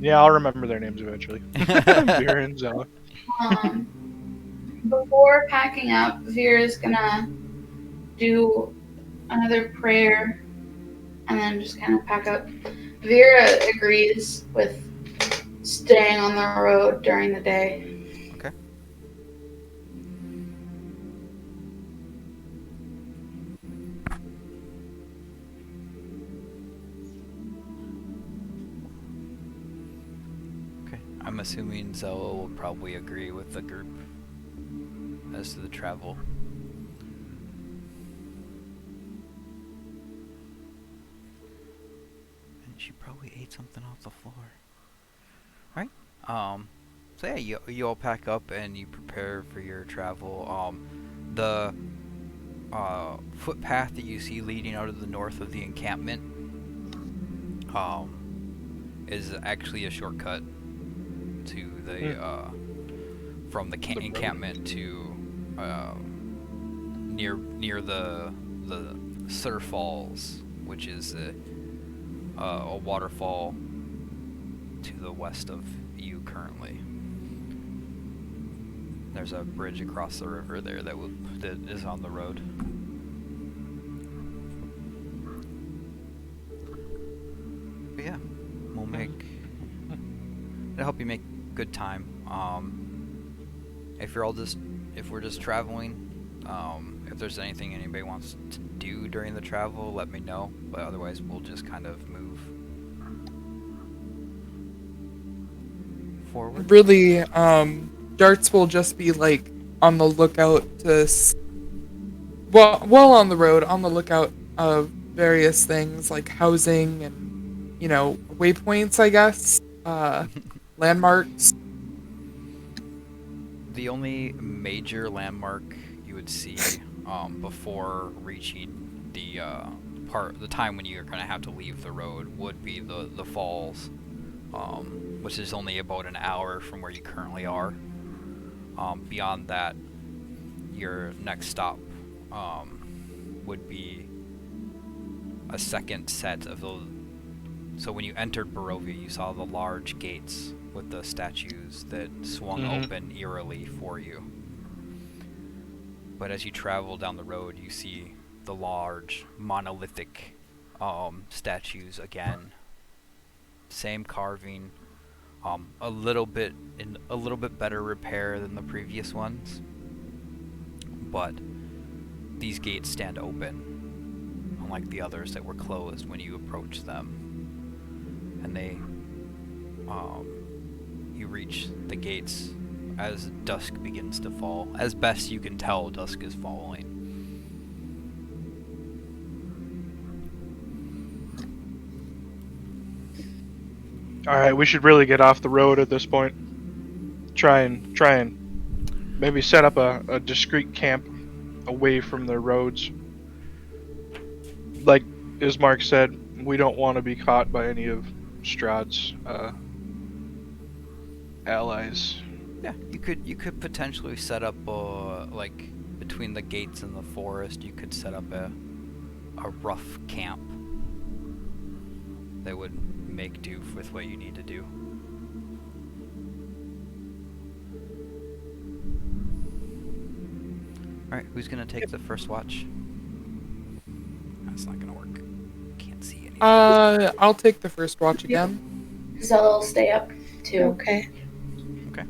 [SPEAKER 5] Yeah, I'll remember their names eventually. Vera and Zella.
[SPEAKER 4] Before packing up, Vera's gonna do another prayer and then just kind of pack up. Vera agrees with staying on the road during the day.
[SPEAKER 3] Okay. Okay. I'm assuming Zella will probably agree with the group as to the travel. And she probably ate something off the floor. Alright. So yeah, you all pack up and you prepare for your travel. The footpath that you see leading out of the north of the encampment is actually a shortcut to the from the encampment to near the Sur Falls, which is a waterfall to the west of you currently. There's a bridge across the river there that is on the road. But yeah, we'll it'll help you make good time. If we're just traveling, if there's anything anybody wants to do during the travel, let me know. But otherwise, we'll just kind of move forward.
[SPEAKER 2] Really, Darts will just be like on the lookout to, while on the road, on the lookout of various things like housing and, waypoints, I guess, landmarks.
[SPEAKER 3] The only major landmark you would see before reaching the time when you're gonna have to leave the road would be the falls, which is only about an hour from where you currently are. Beyond that, your next stop would be a second set of those. So when you entered Barovia, you saw the large gates with the statues that swung open eerily for you. But as you travel down the road, you see the large monolithic statues again. Same carving, a little bit better repair than the previous ones. But these gates stand open, unlike the others that were closed when you approached them. And you reach the gates as dusk begins to fall. As best you can tell, dusk is falling.
[SPEAKER 5] Alright, we should really get off the road at this point. Try and maybe set up a discreet camp away from the roads. Like as Mark said, we don't want to be caught by any of Strahd's allies.
[SPEAKER 3] Yeah, you could potentially set up like between the gates and the forest. You could set up a rough camp that would make do with what you need to do. All right, who's gonna take the first watch? That's not gonna work. Can't see anything.
[SPEAKER 2] I'll take the first watch again.
[SPEAKER 7] Zella will stay up too.
[SPEAKER 4] Okay.
[SPEAKER 3] Okay.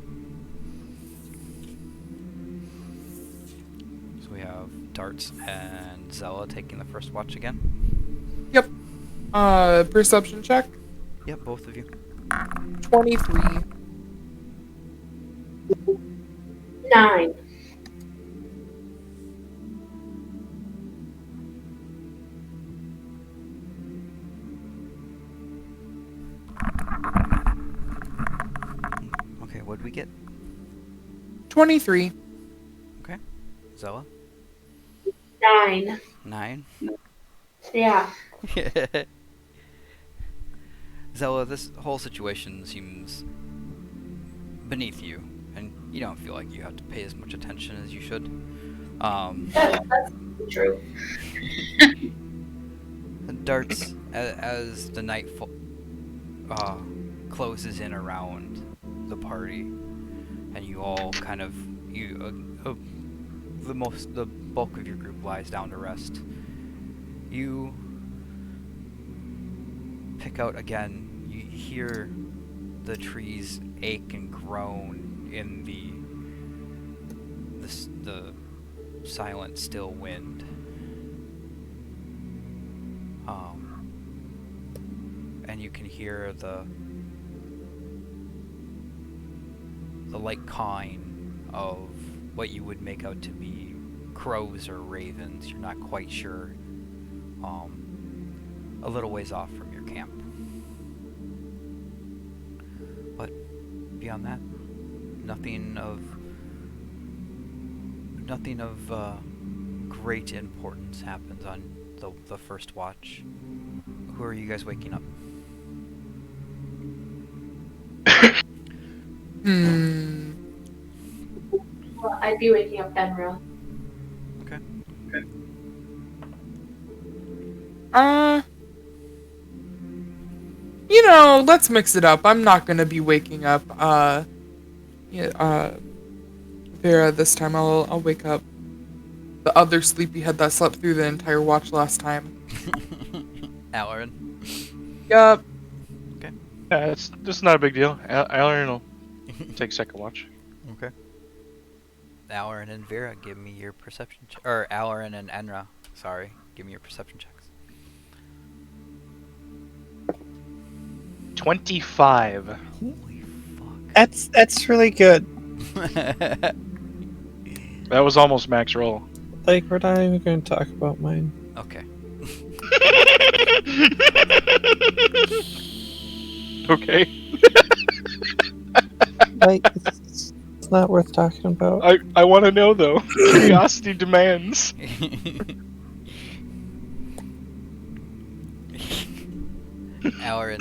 [SPEAKER 3] So we have Darts and Zella taking the first watch again.
[SPEAKER 2] Yep. Perception check.
[SPEAKER 3] Yep, both of you.
[SPEAKER 2] 23.
[SPEAKER 7] 9.
[SPEAKER 3] Okay, what'd we get?
[SPEAKER 2] 23.
[SPEAKER 3] Okay. Zella?
[SPEAKER 7] 9.
[SPEAKER 3] 9.
[SPEAKER 7] Yeah.
[SPEAKER 3] Zella, this whole situation seems beneath you, and you don't feel like you have to pay as much attention as you should.
[SPEAKER 7] That's true.
[SPEAKER 3] Darts, as the night closes in around the party, and you all kind of the bulk of your group lies down to rest. You pick out again. You hear the trees ache and groan in the silent, still wind. And you can hear the light cawing of what you would make out to be crows or ravens. You're not quite sure. A little ways off from your camp. But beyond that, nothing of great importance happens on the first watch. Who are you guys waking up?
[SPEAKER 7] Well, I'd be waking up Benra.
[SPEAKER 3] Okay.
[SPEAKER 2] Let's mix it up. I'm not gonna be waking up, Vera this time. I'll wake up the other sleepyhead that slept through the entire watch last time.
[SPEAKER 3] Alarin.
[SPEAKER 2] Yup.
[SPEAKER 5] Yeah, it's just not a big deal. Alarin will take second watch.
[SPEAKER 3] Okay. Alarin and Vera, give me your perception or Alarin and Enra, sorry, give me your perception checks.
[SPEAKER 5] 25.
[SPEAKER 3] Holy fuck.
[SPEAKER 6] That's really good.
[SPEAKER 5] That was almost max roll.
[SPEAKER 6] Like, we're not even going to talk about mine.
[SPEAKER 3] Okay.
[SPEAKER 5] Okay.
[SPEAKER 6] Like, it's not worth talking about.
[SPEAKER 5] I want to know though. Curiosity demands.
[SPEAKER 3] Alarin,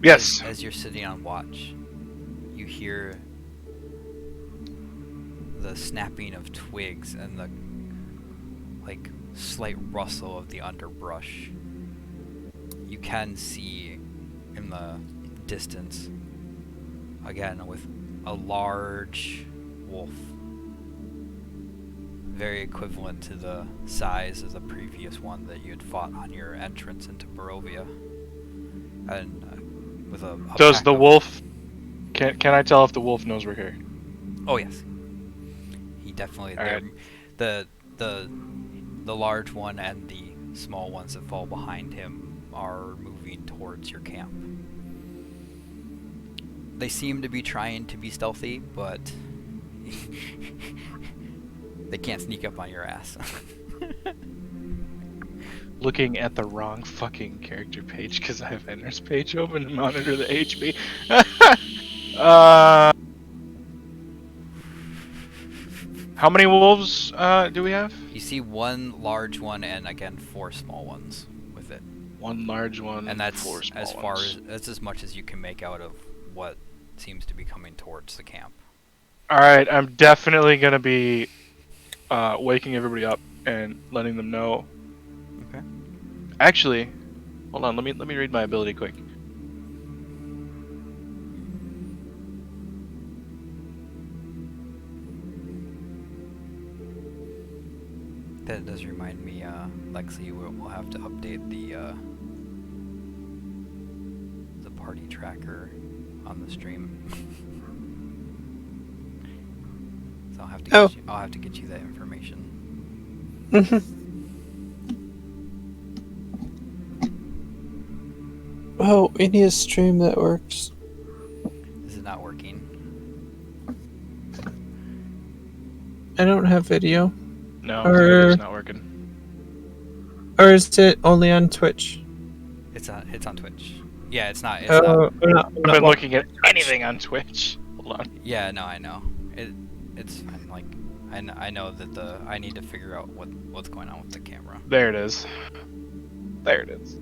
[SPEAKER 5] Yes.
[SPEAKER 3] as you're sitting on watch, you hear the snapping of twigs and the slight rustle of the underbrush. You can see in the distance, again, with a large wolf, very equivalent to the size of the previous one that you had fought on your entrance into Barovia. And with a
[SPEAKER 5] Does
[SPEAKER 3] pack
[SPEAKER 5] the
[SPEAKER 3] of-
[SPEAKER 5] wolf? Can I tell if the wolf knows we're here?
[SPEAKER 3] Oh yes, he definitely.
[SPEAKER 5] Alright.
[SPEAKER 3] The large one and the small ones that fall behind him are moving towards your camp. They seem to be trying to be stealthy, but they can't sneak up on your ass.
[SPEAKER 5] Looking at the wrong fucking character page because I have Ender's page open to monitor the HP. How many wolves do we have?
[SPEAKER 3] You see one large one and again 4 small ones with it.
[SPEAKER 5] One large one,
[SPEAKER 3] And that's
[SPEAKER 5] 4 small
[SPEAKER 3] as far
[SPEAKER 5] ones.
[SPEAKER 3] that's as much as you can make out of what seems to be coming towards the camp.
[SPEAKER 5] Alright, I'm definitely gonna be waking everybody up and letting them know.
[SPEAKER 3] Okay.
[SPEAKER 5] Actually, hold on, let me read my ability quick.
[SPEAKER 3] That does remind me, Lexi, we'll have to update the party tracker on the stream. So I'll have to get you that information.
[SPEAKER 6] Oh, we need a stream that works.
[SPEAKER 3] Is it not working?
[SPEAKER 6] I don't have video.
[SPEAKER 5] No,
[SPEAKER 6] Or-
[SPEAKER 5] it's not working.
[SPEAKER 6] Or is it only on Twitch?
[SPEAKER 3] It's on Twitch. Yeah, it's not. It's
[SPEAKER 6] Oh,
[SPEAKER 3] not.
[SPEAKER 5] I've been looking at anything on Twitch. Hold on.
[SPEAKER 3] Yeah, no, I know. It's fine. Like, I know that I need to figure out what's going on with the camera.
[SPEAKER 5] There it is. There it is.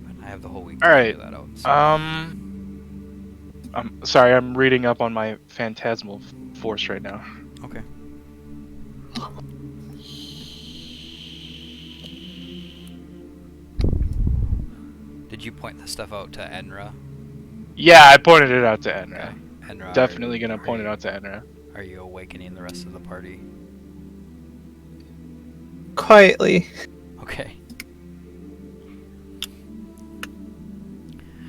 [SPEAKER 3] But I have the whole week to
[SPEAKER 5] Alright,
[SPEAKER 3] figure that out. So.
[SPEAKER 5] I'm sorry, I'm reading up on my phantasmal force right now.
[SPEAKER 3] Okay. Did you point this stuff out to Enra?
[SPEAKER 5] Yeah, I pointed it out to Enra.
[SPEAKER 3] Okay. Enra,
[SPEAKER 5] Definitely gonna point it out to Enra.
[SPEAKER 3] Are you awakening the rest of the party?
[SPEAKER 6] Quietly.
[SPEAKER 3] Okay.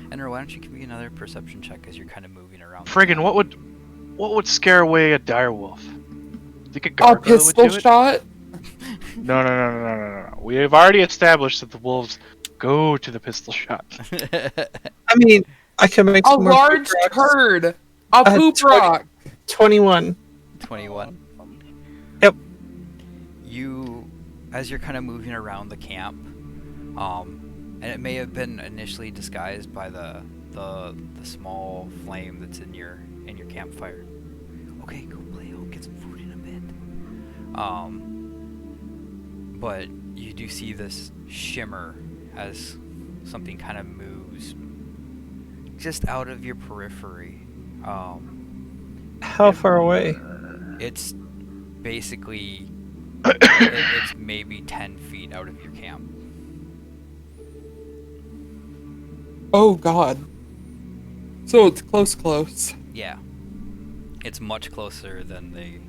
[SPEAKER 3] Enra, why don't you give me another perception check as you're kind of moving around? the
[SPEAKER 5] Friggin',
[SPEAKER 3] camp?
[SPEAKER 5] what would scare away a direwolf? Think a
[SPEAKER 2] A
[SPEAKER 5] gargoyle would
[SPEAKER 2] pistol
[SPEAKER 5] do it?
[SPEAKER 2] shot?
[SPEAKER 5] No. We have already established that the wolves go to the pistol shot.
[SPEAKER 6] I mean, I can make
[SPEAKER 2] A
[SPEAKER 6] some more
[SPEAKER 2] large
[SPEAKER 6] poop rocks.
[SPEAKER 2] turd! A poop
[SPEAKER 6] 20
[SPEAKER 2] rock!
[SPEAKER 6] 21.
[SPEAKER 3] 21.
[SPEAKER 6] Yep.
[SPEAKER 3] You, as you're kind of moving around the camp, and it may have been initially disguised by the small flame that's in your campfire. Okay, go play. I'll get some food in a bit. But you do see this shimmer as something kind of moves just out of your periphery.
[SPEAKER 6] How far away?
[SPEAKER 3] It's basically it's maybe 10 feet out of your camp.
[SPEAKER 2] Oh god. So it's close.
[SPEAKER 3] Yeah, it's much closer than the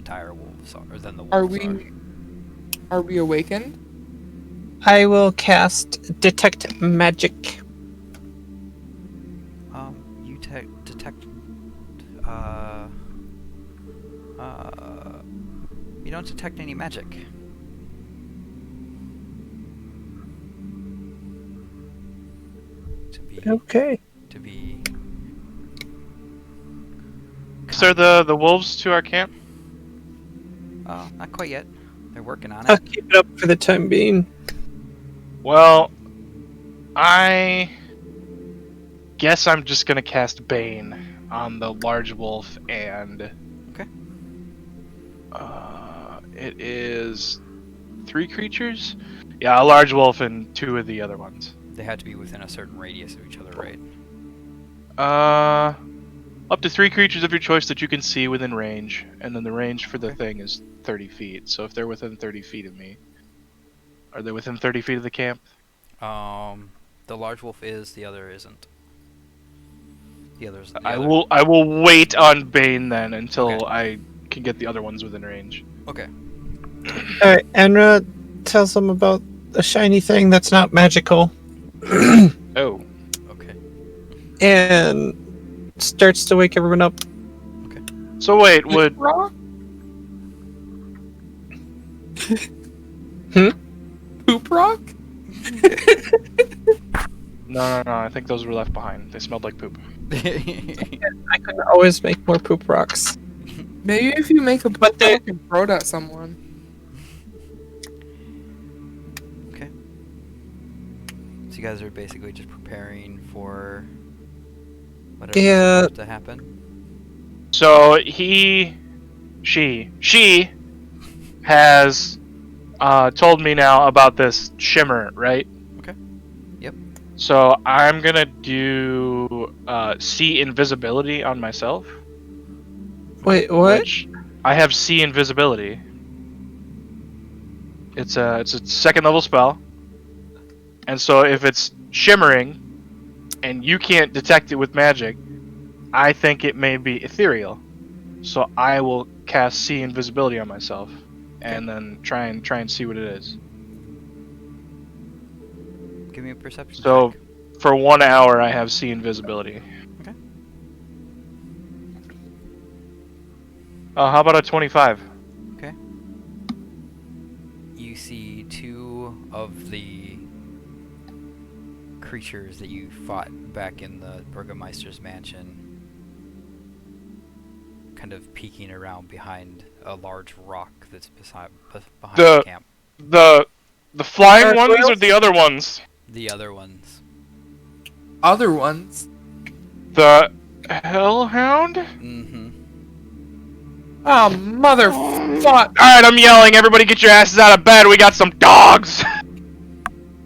[SPEAKER 3] dire wolves are, or than the wolves
[SPEAKER 2] Are we awakened?
[SPEAKER 6] I will cast Detect Magic.
[SPEAKER 3] You detect. You don't detect any magic.
[SPEAKER 6] Okay.
[SPEAKER 3] To be.
[SPEAKER 5] So the wolves to our camp?
[SPEAKER 3] Not quite yet. They're working on
[SPEAKER 6] I'll
[SPEAKER 3] it.
[SPEAKER 6] keep it up for the time being.
[SPEAKER 5] Well, I guess I'm just gonna cast Bane on the large wolf and.
[SPEAKER 3] Okay.
[SPEAKER 5] It is 3 creatures. Yeah, a large wolf and 2 of the other ones.
[SPEAKER 3] They had to be within a certain radius of each other, right?
[SPEAKER 5] Up to 3 creatures of your choice that you can see within range, and then the range for the
[SPEAKER 3] Okay.
[SPEAKER 5] thing is 30 feet. So if they're within 30 feet of me, are they within 30 feet of the camp?
[SPEAKER 3] The large wolf is, the other isn't. The other's. The
[SPEAKER 5] I
[SPEAKER 3] other-
[SPEAKER 5] will wait on Bane then until
[SPEAKER 3] Okay.
[SPEAKER 5] I can get the other ones within range.
[SPEAKER 3] Okay.
[SPEAKER 6] Alright, Enra tells them about the shiny thing that's not magical
[SPEAKER 5] Oh,
[SPEAKER 3] Okay.
[SPEAKER 6] and starts to wake everyone up.
[SPEAKER 5] so wait, would
[SPEAKER 2] Rock? Poop rock?
[SPEAKER 5] no, I think those were left behind. They smelled like poop.
[SPEAKER 6] I can always make more poop rocks.
[SPEAKER 2] Maybe if you make a
[SPEAKER 6] But
[SPEAKER 2] poop
[SPEAKER 6] they-
[SPEAKER 2] rock and throw it at someone.
[SPEAKER 3] Okay. So you guys are basically just preparing for whatever
[SPEAKER 6] Yeah.
[SPEAKER 3] to happen.
[SPEAKER 5] So she has told me now about this shimmer, right?
[SPEAKER 3] Okay. Yep.
[SPEAKER 5] So I'm gonna do see invisibility on myself.
[SPEAKER 6] Wait, what?
[SPEAKER 5] Which I have see invisibility. It's a second level spell, and so if it's shimmering, and you can't detect it with magic, I think it may be ethereal. So I will cast see invisibility on myself, and then try and see what it is.
[SPEAKER 3] Give me a perception
[SPEAKER 5] So
[SPEAKER 3] check.
[SPEAKER 5] for 1 hour, I have see invisibility.
[SPEAKER 3] Okay.
[SPEAKER 5] How about a 25?
[SPEAKER 3] Okay. You see 2 of the creatures that you fought back in the Burgomeister's mansion kind of peeking around behind a large rock that's behind the camp.
[SPEAKER 5] The flying
[SPEAKER 6] Gargoyles?
[SPEAKER 5] ones or the other ones?
[SPEAKER 3] The other ones.
[SPEAKER 2] Other ones.
[SPEAKER 5] The Hellhound?
[SPEAKER 3] Mm-hmm.
[SPEAKER 2] Oh, motherfuck.
[SPEAKER 5] Alright, I'm yelling. Everybody get your asses out of bed. We got some dogs.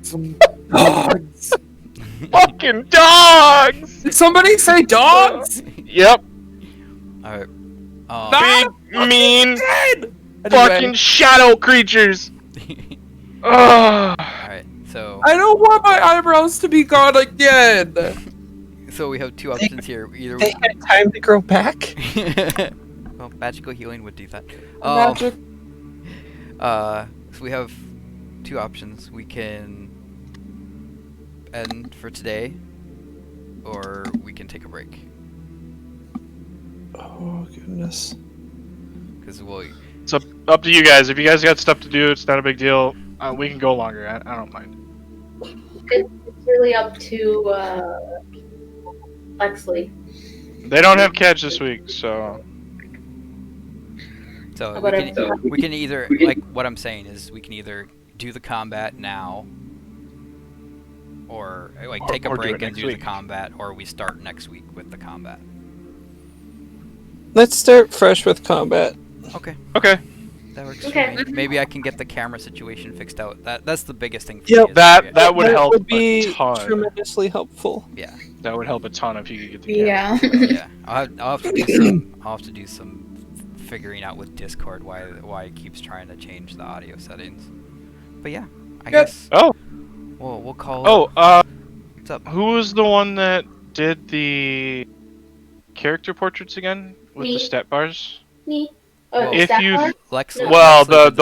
[SPEAKER 2] Some dogs.
[SPEAKER 5] Fucking dogs!
[SPEAKER 2] Did somebody say dogs?
[SPEAKER 5] Yep.
[SPEAKER 3] Alright.
[SPEAKER 2] That-
[SPEAKER 5] Big, mean,
[SPEAKER 2] Dead!
[SPEAKER 5] fucking shadow creatures! Ugh.
[SPEAKER 3] Alright, so
[SPEAKER 2] I don't want my eyebrows to be gone again.
[SPEAKER 3] so we have two options here. Either
[SPEAKER 6] They had time to grow back.
[SPEAKER 3] well, magical healing would do that.
[SPEAKER 2] Magic.
[SPEAKER 3] So we have two options. We can end for today, or we can take a break.
[SPEAKER 6] Oh goodness.
[SPEAKER 3] Because we'll.
[SPEAKER 5] It's up to you guys. If you guys got stuff to do, it's not a big deal. We can go longer. I don't mind.
[SPEAKER 7] It's really up to Lexley.
[SPEAKER 5] They don't have catch this week, so
[SPEAKER 3] So
[SPEAKER 7] About
[SPEAKER 3] we can either, like, what I'm saying is we can either do the combat now, or like take a
[SPEAKER 5] or do
[SPEAKER 3] break
[SPEAKER 5] it
[SPEAKER 3] and
[SPEAKER 5] next
[SPEAKER 3] do
[SPEAKER 5] week.
[SPEAKER 3] the combat, or we start next week with the combat.
[SPEAKER 6] Let's start fresh with combat.
[SPEAKER 3] Okay,
[SPEAKER 5] okay.
[SPEAKER 3] that works
[SPEAKER 7] Okay.
[SPEAKER 3] for me. Maybe I can get the camera situation fixed out. That's the biggest thing for
[SPEAKER 6] Yep.
[SPEAKER 3] me. is
[SPEAKER 5] That would help
[SPEAKER 6] be
[SPEAKER 5] a ton.
[SPEAKER 6] tremendously helpful.
[SPEAKER 3] yeah.
[SPEAKER 5] That would help a ton if you could get the camera.
[SPEAKER 4] Yeah.
[SPEAKER 3] So, yeah. I'll have to do some. I'll have to do some figuring out with Discord why it keeps trying to change the audio settings. But yeah, I
[SPEAKER 2] Yep.
[SPEAKER 3] guess
[SPEAKER 5] Oh,
[SPEAKER 3] we'll call.
[SPEAKER 5] oh.
[SPEAKER 3] What's up?
[SPEAKER 5] Who was the one that did the character portraits again with
[SPEAKER 7] Me.
[SPEAKER 5] the stat bars?
[SPEAKER 7] Me.
[SPEAKER 3] Well,
[SPEAKER 5] If
[SPEAKER 7] Stat
[SPEAKER 5] you-
[SPEAKER 7] bar?
[SPEAKER 3] Lex.
[SPEAKER 7] No.
[SPEAKER 5] Well,
[SPEAKER 3] Lexley did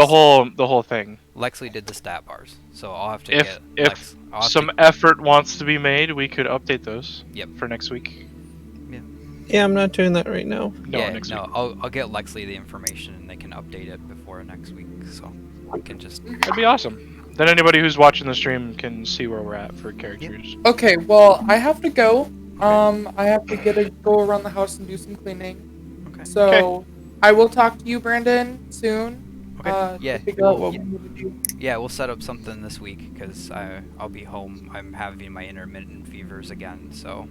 [SPEAKER 5] the whole thing.
[SPEAKER 3] Lexley did the stat bars, so I'll have to
[SPEAKER 5] If-
[SPEAKER 3] get.
[SPEAKER 5] if
[SPEAKER 3] Lex, I'll have
[SPEAKER 5] Some
[SPEAKER 3] to-
[SPEAKER 5] effort wants to be made. We could update those.
[SPEAKER 3] Yep.
[SPEAKER 5] For next week.
[SPEAKER 6] Yeah, I'm not doing that right now.
[SPEAKER 5] No,
[SPEAKER 3] yeah,
[SPEAKER 5] next
[SPEAKER 3] no,
[SPEAKER 5] week.
[SPEAKER 3] I'll get Lexley the information and they can update it before next week, so we can just.
[SPEAKER 5] That'd be awesome. Then anybody who's watching the stream can see where we're at for characters.
[SPEAKER 2] Okay, well, I have to go. I have to go around the house and do some cleaning.
[SPEAKER 3] Okay.
[SPEAKER 2] So, I will talk to you, Brandon, soon.
[SPEAKER 3] Okay.
[SPEAKER 2] To
[SPEAKER 3] Yeah.
[SPEAKER 2] figure out what
[SPEAKER 3] Yeah.
[SPEAKER 2] we need to do.
[SPEAKER 3] Yeah, we'll set up something this week because I'll be home. I'm having my intermittent fevers again, so.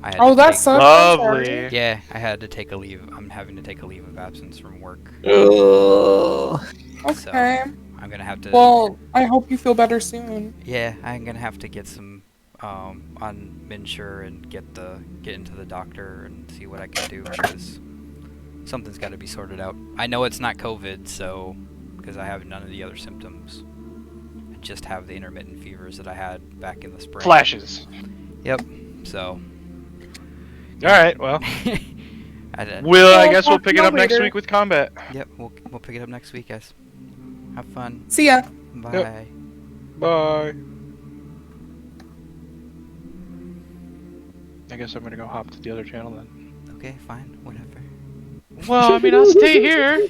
[SPEAKER 3] I had
[SPEAKER 2] Oh,
[SPEAKER 3] to
[SPEAKER 2] that
[SPEAKER 3] take-
[SPEAKER 2] sucks. I'm sorry.
[SPEAKER 5] Lovely.
[SPEAKER 3] Yeah, I had to take a leave. I'm having to take a leave of absence from work.
[SPEAKER 6] Ugh.
[SPEAKER 2] Okay.
[SPEAKER 3] I'm gonna have to.
[SPEAKER 2] Well, I hope you feel better soon.
[SPEAKER 3] Yeah, I'm gonna have to get some on Minsure and get into the doctor and see what I can do because something's got to be sorted out. I know it's not COVID, so because I have none of the other symptoms. I just have the intermittent fevers that I had back in the spring.
[SPEAKER 5] Flashes.
[SPEAKER 3] Yep. So.
[SPEAKER 5] All right. Well,
[SPEAKER 3] I did.
[SPEAKER 5] I
[SPEAKER 2] Well,
[SPEAKER 5] guess we'll
[SPEAKER 2] talk
[SPEAKER 5] pick
[SPEAKER 2] to
[SPEAKER 5] it
[SPEAKER 2] you
[SPEAKER 5] up next
[SPEAKER 2] later.
[SPEAKER 5] week with combat.
[SPEAKER 3] Yep. We'll pick it up next week, guys. Have fun.
[SPEAKER 2] See ya.
[SPEAKER 3] Bye.
[SPEAKER 5] Bye. I guess I'm gonna go hop to the other channel then.
[SPEAKER 3] Okay. Fine. Whatever.
[SPEAKER 5] Well, I mean, I'll stay here.